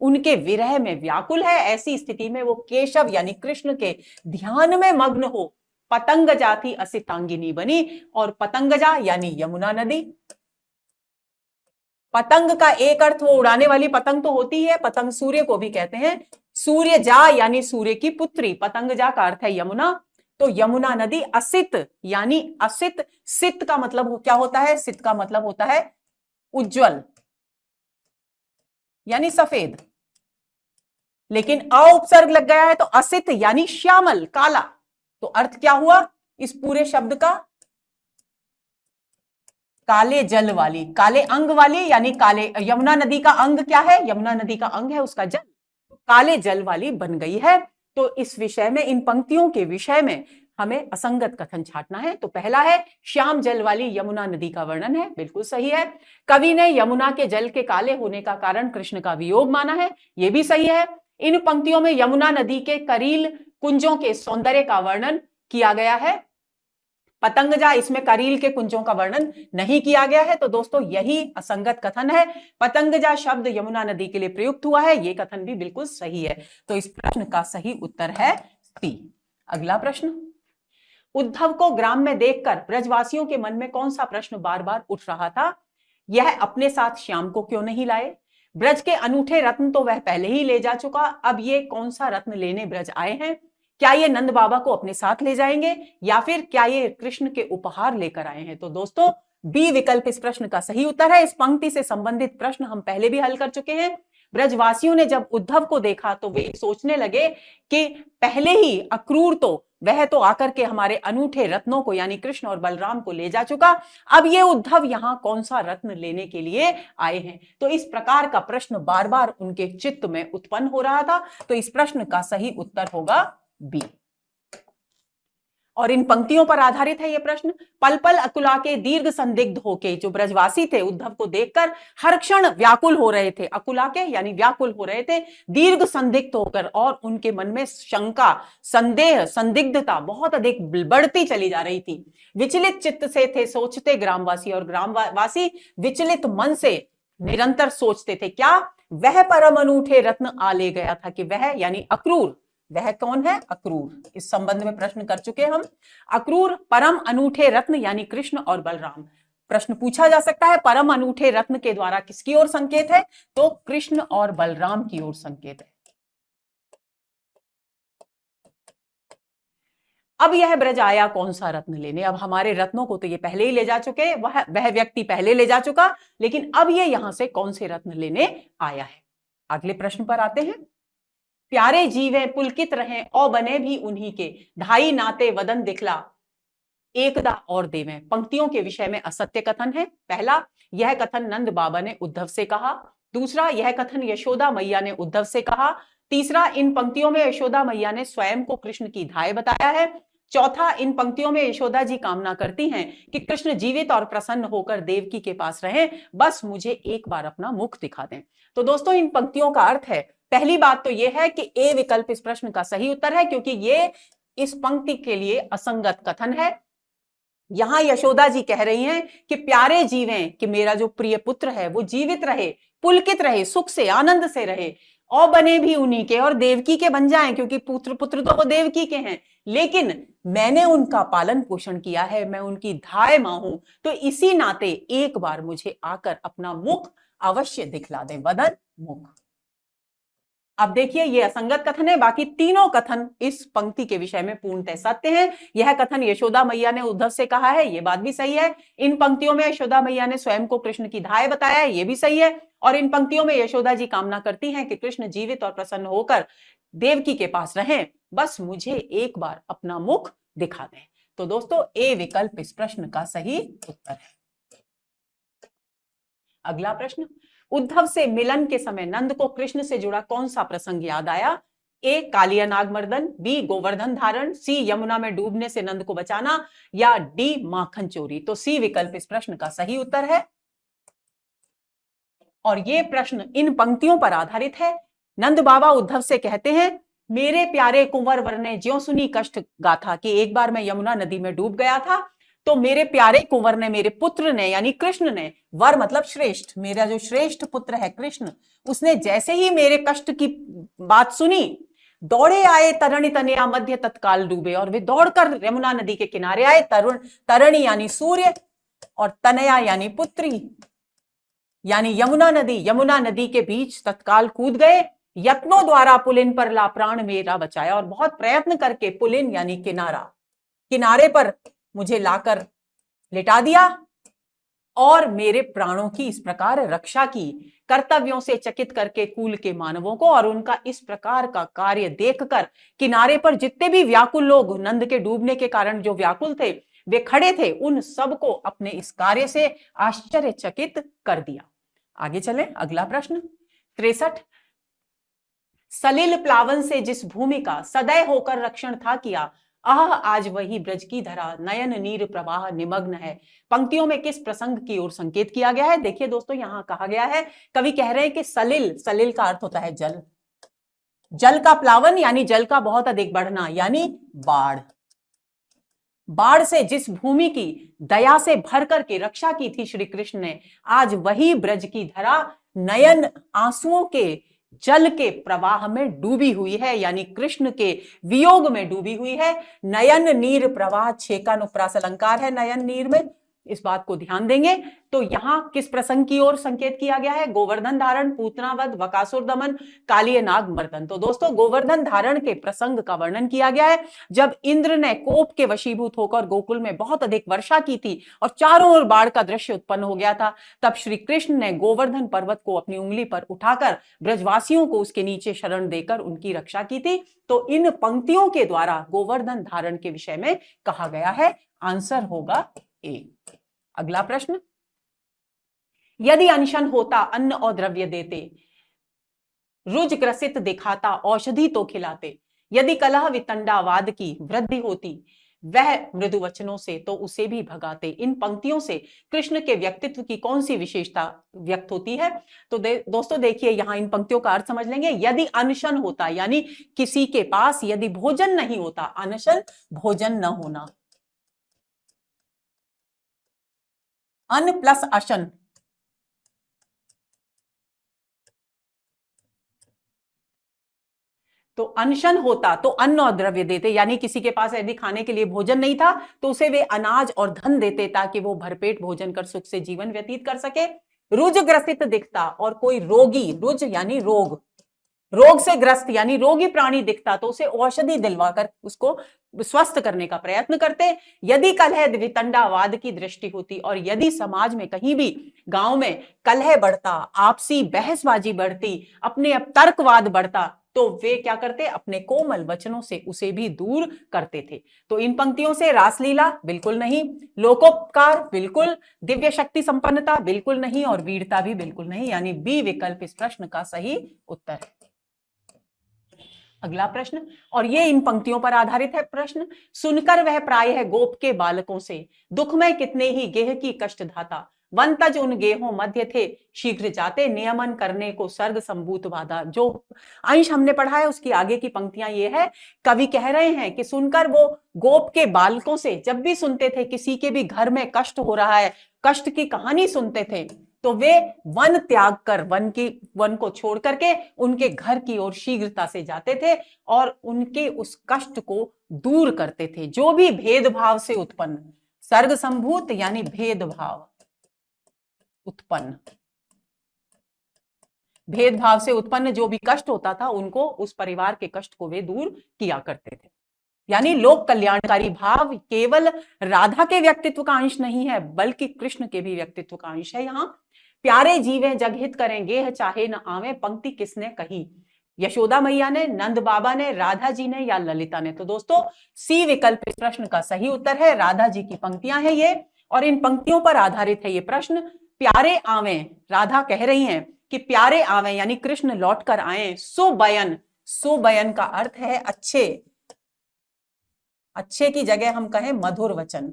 उनके विरह में व्याकुल है। ऐसी स्थिति में वो केशव यानी कृष्ण के ध्यान में मग्न हो पतंग जाति असितांगिनी बनी, और पतंगजा यानी यमुना नदी। पतंग का एक अर्थ वो उड़ाने वाली पतंग तो होती है, पतंग सूर्य को भी कहते हैं, सूर्य जा यानी सूर्य की पुत्री, पतंग जा का अर्थ है यमुना। तो यमुना नदी असित यानी असित, सित का मतलब क्या होता है? सित का मतलब होता है उज्जवल यानी सफेद, लेकिन अ उपसर्ग लग गया है तो असित यानी श्यामल काला। तो अर्थ क्या हुआ इस पूरे शब्द का? काले जल वाली, काले अंग वाली, यानी काले, यमुना नदी का अंग क्या है? यमुना नदी का अंग है उसका जल, काले जल वाली बन गई है। तो इस विषय में, इन पंक्तियों के विषय में हमें असंगत कथन छांटना है। तो पहला है श्याम जल वाली यमुना नदी का वर्णन है, बिल्कुल सही है। कवि ने यमुना के जल के काले होने का कारण कृष्ण का वियोग माना है, यह भी सही है। इन पंक्तियों में यमुना नदी के करील कुंजों के सौंदर्य का वर्णन किया गया है, पतंगजा इसमें करील के कुंजों का वर्णन नहीं किया गया है। तो दोस्तों यही असंगत कथन है, पतंगजा शब्द यमुना नदी के लिए प्रयुक्त हुआ है, यह कथन भी बिल्कुल सही है। तो इस प्रश्न का सही उत्तर है सी। अगला प्रश्न, उद्धव को ग्राम में देखकर ब्रजवासियों के मन में कौन सा प्रश्न बार बार उठ रहा था? यह अपने साथ श्याम को क्यों नहीं लाए? ब्रज के अनूठे रत्न तो वह पहले ही ले जा चुका, अब ये कौन सा रत्न लेने ब्रज आए हैं? क्या ये नंद बाबा को अपने साथ ले जाएंगे या फिर क्या ये कृष्ण के उपहार लेकर आए हैं? तो दोस्तों बी विकल्प इस प्रश्न का सही उत्तर है। इस पंक्ति से संबंधित प्रश्न हम पहले भी हल कर चुके हैं। ब्रजवासियों ने जब उद्धव को देखा तो वे सोचने लगे कि पहले ही अक्रूर तो वह तो आकर के हमारे अनूठे रत्नों को यानी कृष्ण और बलराम को ले जा चुका, अब ये उद्धव यहां कौन सा रत्न लेने के लिए आए हैं? तो इस प्रकार का प्रश्न बार बार उनके चित्त में उत्पन्न हो रहा था। तो इस प्रश्न का सही उत्तर होगा बी। और इन पंक्तियों पर आधारित है यह प्रश्न। पल पल अकुला के दीर्घ संदिग्ध होके, जो ब्रजवासी थे उद्धव को देखकर हर क्षण व्याकुल हो रहे थे, अकुला के यानी व्याकुल हो रहे थे, दीर्घ संदिग्ध होकर, और उनके मन में शंका, संदेह, संदिग्धता बहुत अधिक बढ़ती चली जा रही थी। विचलित चित्त से थे सोचते ग्रामवासी, और ग्रामवासी विचलित मन से निरंतर सोचते थे क्या? वह परम अनूठे रत्न आ ले गया था कि वह यानी अक्रूर, वह कौन है? अक्रूर। इस संबंध में प्रश्न कर चुके हम। अक्रूर परम अनूठे रत्न यानी कृष्ण और बलराम। प्रश्न पूछा जा सकता है परम अनूठे रत्न के द्वारा किसकी ओर संकेत है? तो कृष्ण और बलराम की ओर संकेत है। अब यह ब्रज आया कौन सा रत्न लेने? अब हमारे रत्नों को तो ये पहले ही ले जा चुके, वह व्यक्ति पहले ले जा चुका, लेकिन अब ये यहां से कौन से रत्न लेने आया है? अगले प्रश्न पर आते हैं। प्यारे जीवे पुलकित रहे औ बने भी उन्हीं के, ढाई नाते वदन दिखला एकदा और देवे। पंक्तियों के विषय में असत्य कथन है। पहला, यह कथन नंद बाबा ने उद्धव से कहा। दूसरा, यह कथन यशोदा मैया ने उद्धव से कहा। तीसरा, इन पंक्तियों में यशोदा मैया ने स्वयं को कृष्ण की धाय बताया है। चौथा, इन पंक्तियों में यशोदा जी कामना करती हैं कि कृष्ण जीवित और प्रसन्न होकर देवकी के पास रहें, बस मुझे एक बार अपना मुख दिखा दें। तो दोस्तों इन पंक्तियों का अर्थ है, पहली बात तो यह है कि ए विकल्प इस प्रश्न का सही उत्तर है, क्योंकि ये इस पंक्ति के लिए असंगत कथन है। यहां यशोदा जी कह रही हैं कि प्यारे जीवें, कि मेरा जो प्रिय पुत्र है वो जीवित रहे, पुलकित रहे, सुख से आनंद से रहे, और बने भी उन्हीं के, और देवकी के बन जाएं, क्योंकि पुत्र तो वो देवकी के हैं, लेकिन मैंने उनका पालन पोषण किया है, मैं उनकी धाय मां हूं, तो इसी नाते एक बार मुझे आकर अपना मुख अवश्य दिखला दें, वदन मुख। अब देखिए ये असंगत कथन है, बाकी तीनों कथन इस पंक्ति के विषय में पूर्णतः सत्य हैं। यह कथन यशोदा मैया ने उद्धव से कहा है, यह बात भी सही है। इन पंक्तियों में यशोदा मैया ने स्वयं को कृष्ण की धाय बताया है, यह भी सही है। और इन पंक्तियों में यशोदा जी कामना करती हैं कि कृष्ण जीवित और प्रसन्न होकर देवकी के पास रहें, बस मुझे एक बार अपना मुख दिखा दें। तो दोस्तों ए विकल्प इस प्रश्न का सही उत्तर है। अगला प्रश्न, उद्धव से मिलन के समय नंद को कृष्ण से जुड़ा कौन सा प्रसंग याद आया? ए कालिया नागमर्दन, बी गोवर्धन धारण, सी यमुना में डूबने से नंद को बचाना, या डी माखन चोरी। तो सी विकल्प इस प्रश्न का सही उत्तर है। और ये प्रश्न इन पंक्तियों पर आधारित है। नंद बाबा उद्धव से कहते हैं, मेरे प्यारे कुंवर वर ने ज्यों सुनी कष्ट गाथा कि एक बार मैं यमुना नदी में डूब गया था, तो मेरे प्यारे कुंवर ने, मेरे पुत्र ने यानी कृष्ण ने, वर मतलब श्रेष्ठ, मेरा जो श्रेष्ठ पुत्र है कृष्ण, उसने जैसे ही मेरे कष्ट की बात सुनी, दौड़े आए तरणि तनया मध्य तत्काल डूबे, और वे दौड़कर यमुना नदी के किनारे आए। तरणि यानी सूर्य और तनया यानी पुत्री यानी यमुना नदी के बीच तत्काल कूद गए। यत्नों द्वारा पुलिन पर ला प्राण मेरा बचाया, और बहुत प्रयत्न करके पुलिन यानी किनारे पर मुझे लाकर लिटा दिया और मेरे प्राणों की इस प्रकार रक्षा की। कर्तव्यों से चकित करके कुल के मानवों को और उनका इस प्रकार का कार्य देखकर किनारे पर जितने भी व्याकुल लोग, नंद के डूबने के कारण जो व्याकुल थे वे खड़े थे, उन सबको अपने इस कार्य से आश्चर्यचकित कर दिया। आगे चले, अगला प्रश्न 63, सलिल प्लावन से जिस भूमि का सदैव होकर रक्षण था किया, आज वही ब्रज की धरा नयन नीर प्रवाह निमग्न है। पंक्तियों में किस प्रसंग की ओर संकेत किया गया है? देखिए दोस्तों, यहां कहा गया है, कवि कह रहे हैं कि सलिल का अर्थ होता है जल, जल का प्लावन यानी जल का बहुत अधिक बढ़ना यानी बाढ़ से जिस भूमि की दया से भर करके रक्षा की थी श्री कृष्ण ने, आज वही ब्रज की धरा नयन आंसुओं के जल के प्रवाह में डूबी हुई है, यानी कृष्ण के वियोग में डूबी हुई है। नयन नीर प्रवाह 6 का अनुप्रास अलंकार है नयन नीर में, इस बात को ध्यान देंगे। तो यहां किस प्रसंग की ओर संकेत किया गया है? गोवर्धन धारण, पूतनावध, बकासुर दमन, कालिय नाग मर्दन। तो दोस्तों गोवर्धन धारण के प्रसंग का वर्णन किया गया है, जब इंद्र ने कोप के वशीभूत होकर गोकुल में बहुत अधिक वर्षा की थी और चारों ओर बाढ़ का दृश्य उत्पन्न हो गया था, तब श्री कृष्ण ने गोवर्धन पर्वत को अपनी उंगली पर उठाकर ब्रजवासियों को उसके नीचे शरण देकर उनकी रक्षा की थी। तो इन पंक्तियों के द्वारा गोवर्धन धारण के विषय में कहा गया है। आंसर होगा ए। अगला प्रश्न, यदि अनशन होता अन्न और द्रव्य देते, रुज ग्रसित दिखाता औषधि तो खिलाते, यदि कलह वितंडावाद की वृद्धि होती वह मृदु वचनों से तो उसे भी भगाते। इन पंक्तियों से कृष्ण के व्यक्तित्व की कौन सी विशेषता व्यक्त होती है? तो दोस्तों देखिए, यहां इन पंक्तियों का अर्थ समझ लेंगे। यदि अनशन होता यानी किसी के पास यदि भोजन नहीं होता, अनशन भोजन न होना, अन्न प्लस अशन, तो अनशन होता तो अन्न और द्रव्य देते, यानी किसी के पास यदि खाने के लिए भोजन नहीं था तो उसे वे अनाज और धन देते ताकि वो भरपेट भोजन कर सुख से जीवन व्यतीत कर सके। रुज ग्रसित दिखता और कोई रोगी, रुज यानी रोग से ग्रस्त यानी रोगी प्राणी दिखता तो उसे औषधि दिलवाकर उसको स्वस्थ करने का प्रयत्न करते। यदि कलह वितंडावाद की दृष्टि होती और यदि समाज में कहीं भी गांव में कलह बढ़ता, आपसी बहसबाजी बढ़ती, अपने अब तर्कवाद बढ़ता, तो वे क्या करते? अपने कोमल वचनों से उसे भी दूर करते थे। तो इन पंक्तियों से रासलीला बिल्कुल नहीं, लोकोपकार बिल्कुल, दिव्य शक्ति संपन्नता बिल्कुल नहीं, और वीरता भी बिल्कुल नहीं, यानी बी विकल्प इस प्रश्न का सही उत्तर है। अगला प्रश्न, और ये इन पंक्तियों पर आधारित है प्रश्न, सुनकर वह प्राय है गोप के बालकों से, दुख में कितने ही गेह की कष्ट धाता, वन तज उन गेहों मध्य थे शीघ्र जाते, नियमन करने को सर्ग संभूत बाधा। जो अंश हमने पढ़ा है उसकी आगे की पंक्तियां ये है, कवि कह रहे हैं कि सुनकर वो गोप के बालकों से, जब भी सुनते थे किसी के भी घर में कष्ट हो रहा है, कष्ट की कहानी सुनते थे, तो वे वन त्याग कर, वन को छोड़ करके उनके घर की ओर शीघ्रता से जाते थे और उनके उस कष्ट को दूर करते थे। जो भी भेदभाव से उत्पन्न, सर्ग संभूत यानी भेदभाव उत्पन्न, भेदभाव से उत्पन्न जो भी कष्ट होता था उनको, उस परिवार के कष्ट को वे दूर किया करते थे। यानी लोक कल्याणकारी भाव केवल राधा के व्यक्तित्व का अंश नहीं है बल्कि कृष्ण के भी व्यक्तित्व का अंश है। यहां प्यारे जीवे जगहित करें गेह चाहे न आवे, पंक्ति किसने कही? यशोदा मैया ने, नंद बाबा ने, राधा जी ने या ललिता ने? तो दोस्तों सी विकल्प इस प्रश्न का सही उत्तर है। राधा जी की पंक्तियां हैं ये, और इन पंक्तियों पर आधारित है ये प्रश्न। प्यारे आवे, राधा कह रही हैं कि प्यारे आवे यानी कृष्ण लौट कर आए। सुबयन, सुबयन का अर्थ है अच्छे, अच्छे की जगह हम कहें मधुर वचन,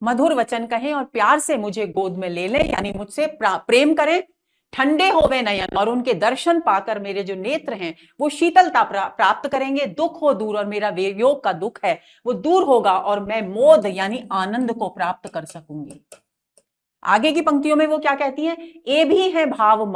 मधुर वचन कहें और प्यार से मुझे गोद में ले लें, यानी मुझसे प्रेम करें। ठंडे होवे नयन, और उनके दर्शन पाकर मेरे जो नेत्र हैं वो शीतलता प्राप्त करेंगे। दुख हो दूर, और मेरा वियोग का दुख है वो दूर होगा, और मैं मोद यानी आनंद को प्राप्त कर सकूंगी। आगे की पंक्तियों में वो क्या कहती हैं? ए भी है भाव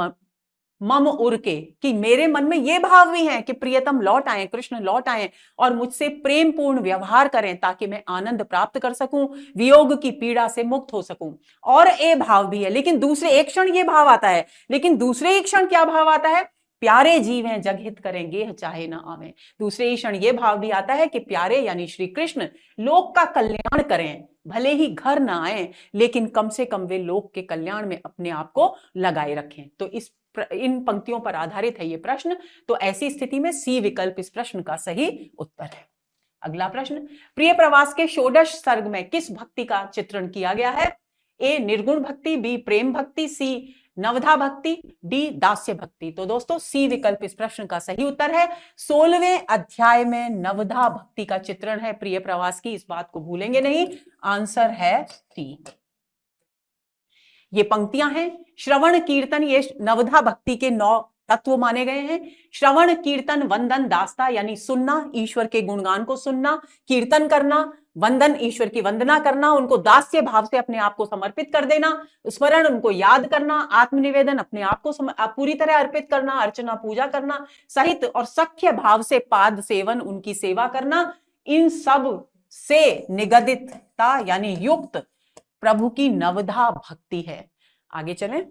मम उर के, कि मेरे मन में ये भाव भी है कि प्रियतम लौट आए, कृष्ण लौट आए और मुझसे प्रेम पूर्ण व्यवहार करें, ताकि मैं आनंद प्राप्त कर सकूं, वियोग की पीड़ा से मुक्त हो सकूं। और ए भाव भी है, लेकिन दूसरे एक क्षण ये भाव आता है, लेकिन दूसरे एक क्षण क्या भाव आता है? प्यारे जीव हैं जग हित करेंगे चाहे ना आवे। दूसरे ही क्षण ये भाव भी आता है कि प्यारे यानी श्री कृष्ण लोक का कल्याण करें, भले ही घर ना आए लेकिन कम से कम वे लोक के कल्याण में अपने आप को लगाए रखें। तो इन पंक्तियों पर आधारित है ये प्रश्न। तो ऐसी स्थिति में सी विकल्प इस प्रश्न का सही उत्तर है। अगला प्रश्न, प्रिय प्रवास के षोडश सर्ग में किस भक्ति का चित्रण किया गया है? ए निर्गुण भक्ति, बी प्रेम भक्ति, सी नवधा भक्ति, डी दास्य भक्ति। तो दोस्तों सी विकल्प इस प्रश्न का सही उत्तर है। 16वें अध्याय में नवधा भक्ति का चित्रण है प्रिय प्रवास की, इस बात को भूलेंगे नहीं। आंसर है सी। ये पंक्तियां हैं श्रवण कीर्तन, ये नवधा भक्ति के 9 तत्व माने गए हैं। श्रवण कीर्तन वंदन दास्ता, यानी सुनना, ईश्वर के गुणगान को सुनना, कीर्तन करना, वंदन ईश्वर की वंदना करना, उनको दास्य भाव से अपने आप को समर्पित कर देना, स्मरण उनको याद करना, आत्मनिवेदन अपने आप को पूरी तरह अर्पित करना, अर्चना पूजा करना सहित, और सख्य भाव से पाद सेवन उनकी सेवा करना। इन सब से निगदितता यानी युक्त प्रभु की नवधा भक्ति है। आगे चलें।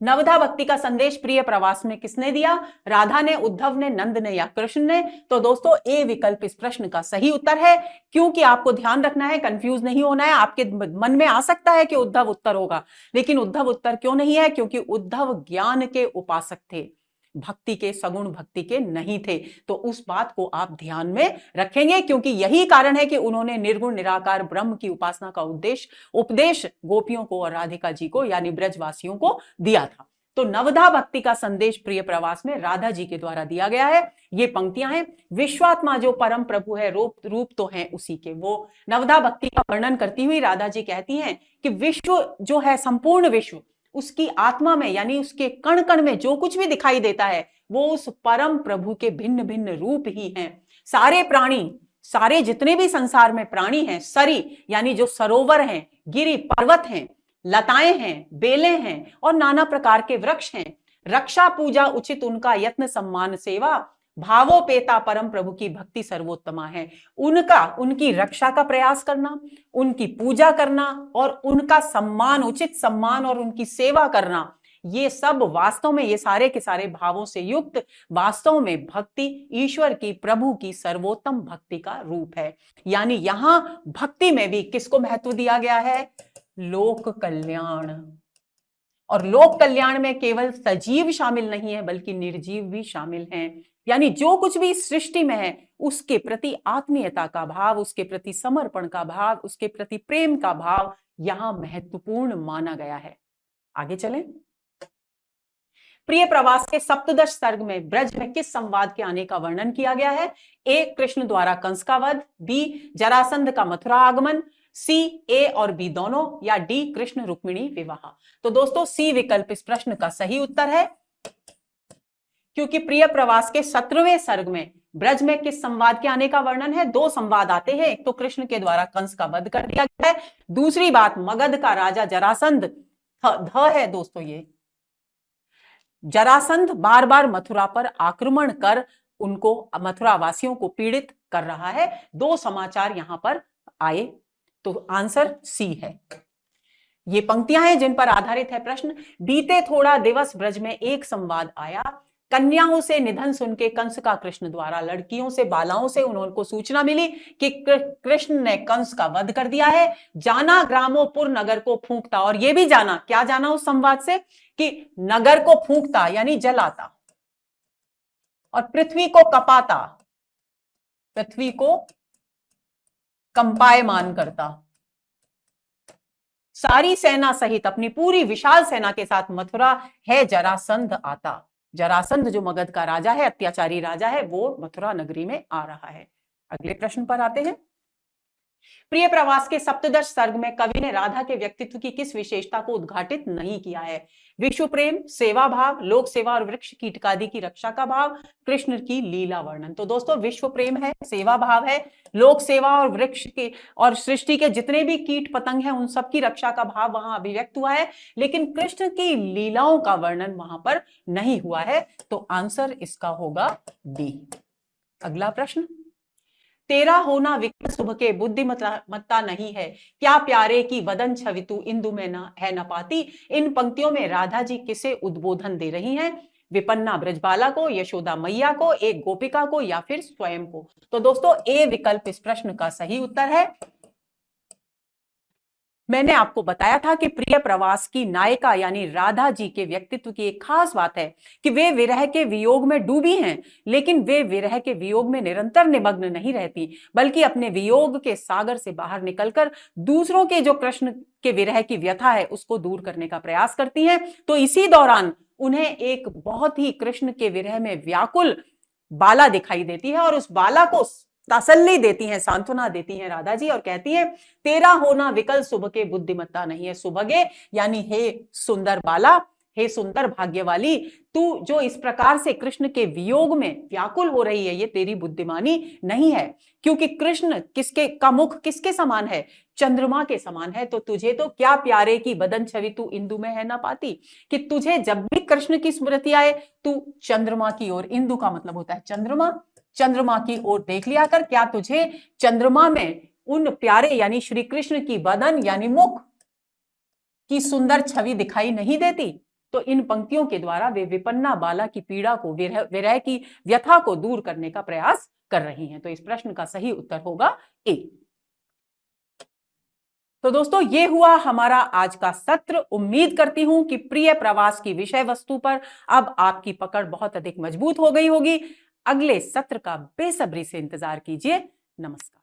नवधा भक्ति का संदेश प्रिय प्रवास में किसने दिया? राधा ने, उद्धव ने, नंद ने या कृष्ण ने? तो दोस्तों ए विकल्प इस प्रश्न का सही उत्तर है। क्योंकि आपको ध्यान रखना है, कंफ्यूज नहीं होना है। आपके मन में आ सकता है कि उद्धव उत्तर होगा, लेकिन उद्धव उत्तर क्यों नहीं है? क्योंकि उद्धव ज्ञान के उपासक थे, भक्ति के, सगुण भक्ति के नहीं थे। तो उस बात को आप ध्यान में रखेंगे, क्योंकि यही कारण है कि उन्होंने निर्गुण निराकार ब्रह्म की उपासना का उपदेश गोपियों को और राधिका जी को यानी ब्रजवासियों को दिया था। तो नवधा भक्ति का संदेश प्रिय प्रवास में राधा जी के द्वारा दिया गया है। ये पंक्तियां हैं, विश्वात्मा जो परम प्रभु है, रूप तो हैं उसी के। वो नवधा भक्ति का वर्णन करती हुई राधा जी कहती हैं कि विश्व जो है, संपूर्ण विश्व, उसकी आत्मा में यानी उसके कण कण में जो कुछ भी दिखाई देता है वो उस परम प्रभु के भिन्न भिन्न रूप ही हैं। सारे प्राणी, सारे जितने भी संसार में प्राणी हैं, सरी यानी जो सरोवर हैं, गिरि पर्वत हैं, लताएं हैं, बेलें हैं और नाना प्रकार के वृक्ष हैं, रक्षा पूजा उचित उनका यत्न सम्मान सेवा, भावोपेता परम प्रभु की भक्ति सर्वोत्तमा है। उनकी रक्षा का प्रयास करना, उनकी पूजा करना और उनका सम्मान, उचित सम्मान और उनकी सेवा करना, ये सब वास्तव में, ये सारे के सारे भावों से युक्त वास्तव में भक्ति ईश्वर की, प्रभु की सर्वोत्तम भक्ति का रूप है। यानी यहां भक्ति में भी किसको महत्व दिया गया है? लोक कल्याण। और लोक कल्याण में केवल सजीव शामिल नहीं है बल्कि निर्जीव भी शामिल हैं। यानी जो कुछ भी सृष्टि में है उसके प्रति आत्मीयता का भाव, उसके प्रति समर्पण का भाव, उसके प्रति प्रेम का भाव यहां महत्वपूर्ण माना गया है। आगे चलें। प्रिय प्रवास के सप्तदश सर्ग में ब्रज में किस संवाद के आने का वर्णन किया गया है? ए कृष्ण द्वारा कंस का वध, बी जरासंध का मथुरा आगमन, सी ए और बी दोनों, या डी कृष्ण रुक्मिणी विवाह। तो दोस्तों सी विकल्प इस प्रश्न का सही उत्तर है, क्योंकि प्रिय प्रवास के 17वें सर्ग में ब्रज में किस संवाद के आने का वर्णन है? 2 संवाद आते हैं। एक तो कृष्ण के द्वारा कंस का वध कर दिया गया है, दूसरी बात मगध का राजा जरासंध है दोस्तों, ये जरासंध बार बार मथुरा पर आक्रमण कर उनको, मथुरा वासियों को पीड़ित कर रहा है। 2 समाचार यहां पर आए, तो आंसर सी है। ये पंक्तियां हैं जिन पर आधारित है प्रश्न। बीते थोड़ा दिवस ब्रज में एक संवाद आया, कन्याओं से निधन सुन के कंस का कृष्ण द्वारा लड़कियों से, बालाओं से उनको सूचना मिली कि कृष्ण ने कंस का वध कर दिया है। जाना ग्रामोपुर नगर को फूंकता, और यह भी जाना, क्या जाना उस संवाद से, कि नगर को फूंकता यानी जलाता, और पृथ्वी को कपाता, पृथ्वी को कंपायमान करता। सारी सेना सहित अपनी पूरी विशाल सेना के साथ मथुरा है जरासंध आता। जरासंध जो मगध का राजा है, अत्याचारी राजा है, वो मथुरा नगरी में आ रहा है। अगले प्रश्न पर आते हैं। प्रिय प्रवास के सप्तदश सर्ग में कवि ने राधा के व्यक्तित्व की किस विशेषता को उद्घाटित नहीं किया है? विश्व प्रेम, सेवा भाव, लोक सेवा और वृक्ष कीटकादि की रक्षा का भाव, कृष्ण की लीला वर्णन। तो दोस्तों विश्व प्रेम है, सेवा भाव है, लोक सेवा और वृक्ष के और सृष्टि के जितने भी कीट पतंग हैं उन सब की रक्षा का भाव वहां अभिव्यक्त हुआ है, लेकिन कृष्ण की लीलाओं का वर्णन वहां पर नहीं हुआ है। तो आंसर इसका होगा डी। अगला प्रश्न, तेरा होना विकल शुभ के बुद्धिमत्ता नहीं है, क्या प्यारे की वदन छवि तू इंदु में न है न पाती। इन पंक्तियों में राधा जी किसे उद्बोधन दे रही हैं? विपन्ना ब्रजबाला को, यशोदा मैया को, एक गोपिका को, या फिर स्वयं को। तो दोस्तों ए विकल्प इस प्रश्न का सही उत्तर है। मैंने आपको बताया था कि प्रिय प्रवास की नायिका यानी राधा जी के व्यक्तित्व की एक खास बात है कि वे विरह के वियोग में डूबी हैं, लेकिन वे विरह के वियोग में निरंतर निमग्न नहीं रहती, बल्कि अपने वियोग के सागर से बाहर निकलकर दूसरों के जो कृष्ण के विरह की व्यथा है उसको दूर करने का प्रयास करती हैं। तो इसी दौरान उन्हें एक बहुत ही कृष्ण के विरह में व्याकुल बाला दिखाई देती है, और उस बाला को तसल्ली देती हैं, सांत्वना देती हैं राधा जी, और कहती हैं तेरा होना विकल शुभ के बुद्धिमत्ता नहीं है। सुभगे यानी हे सुंदर बाला, हे सुंदर भाग्य वाली, तू जो इस प्रकार से कृष्ण के वियोग में व्याकुल हो रही है, ये तेरी बुद्धिमानी नहीं है, क्योंकि कृष्ण किसके का मुख किसके समान है? चंद्रमा के समान है। तो तुझे तो क्या प्यारे की बदन छवि तू इंदु में है ना पाती, कि तुझे जब भी कृष्ण की स्मृति आए तू चंद्रमा की ओर, इंदु का मतलब होता है चंद्रमा, चंद्रमा की ओर देख लिया कर। क्या तुझे चंद्रमा में उन प्यारे यानी श्री कृष्ण की बदन यानी मुख की सुंदर छवि दिखाई नहीं देती? तो इन पंक्तियों के द्वारा वे विपन्ना बाला की पीड़ा को, विरह की व्यथा को दूर करने का प्रयास कर रही हैं। तो इस प्रश्न का सही उत्तर होगा ए। तो दोस्तों ये हुआ हमारा आज का सत्र। उम्मीद करती हूं कि प्रिय प्रवास की विषय वस्तु पर अब आपकी पकड़ बहुत अधिक मजबूत हो गई होगी। अगले सत्र का बेसब्री से इंतजार कीजिए। नमस्कार।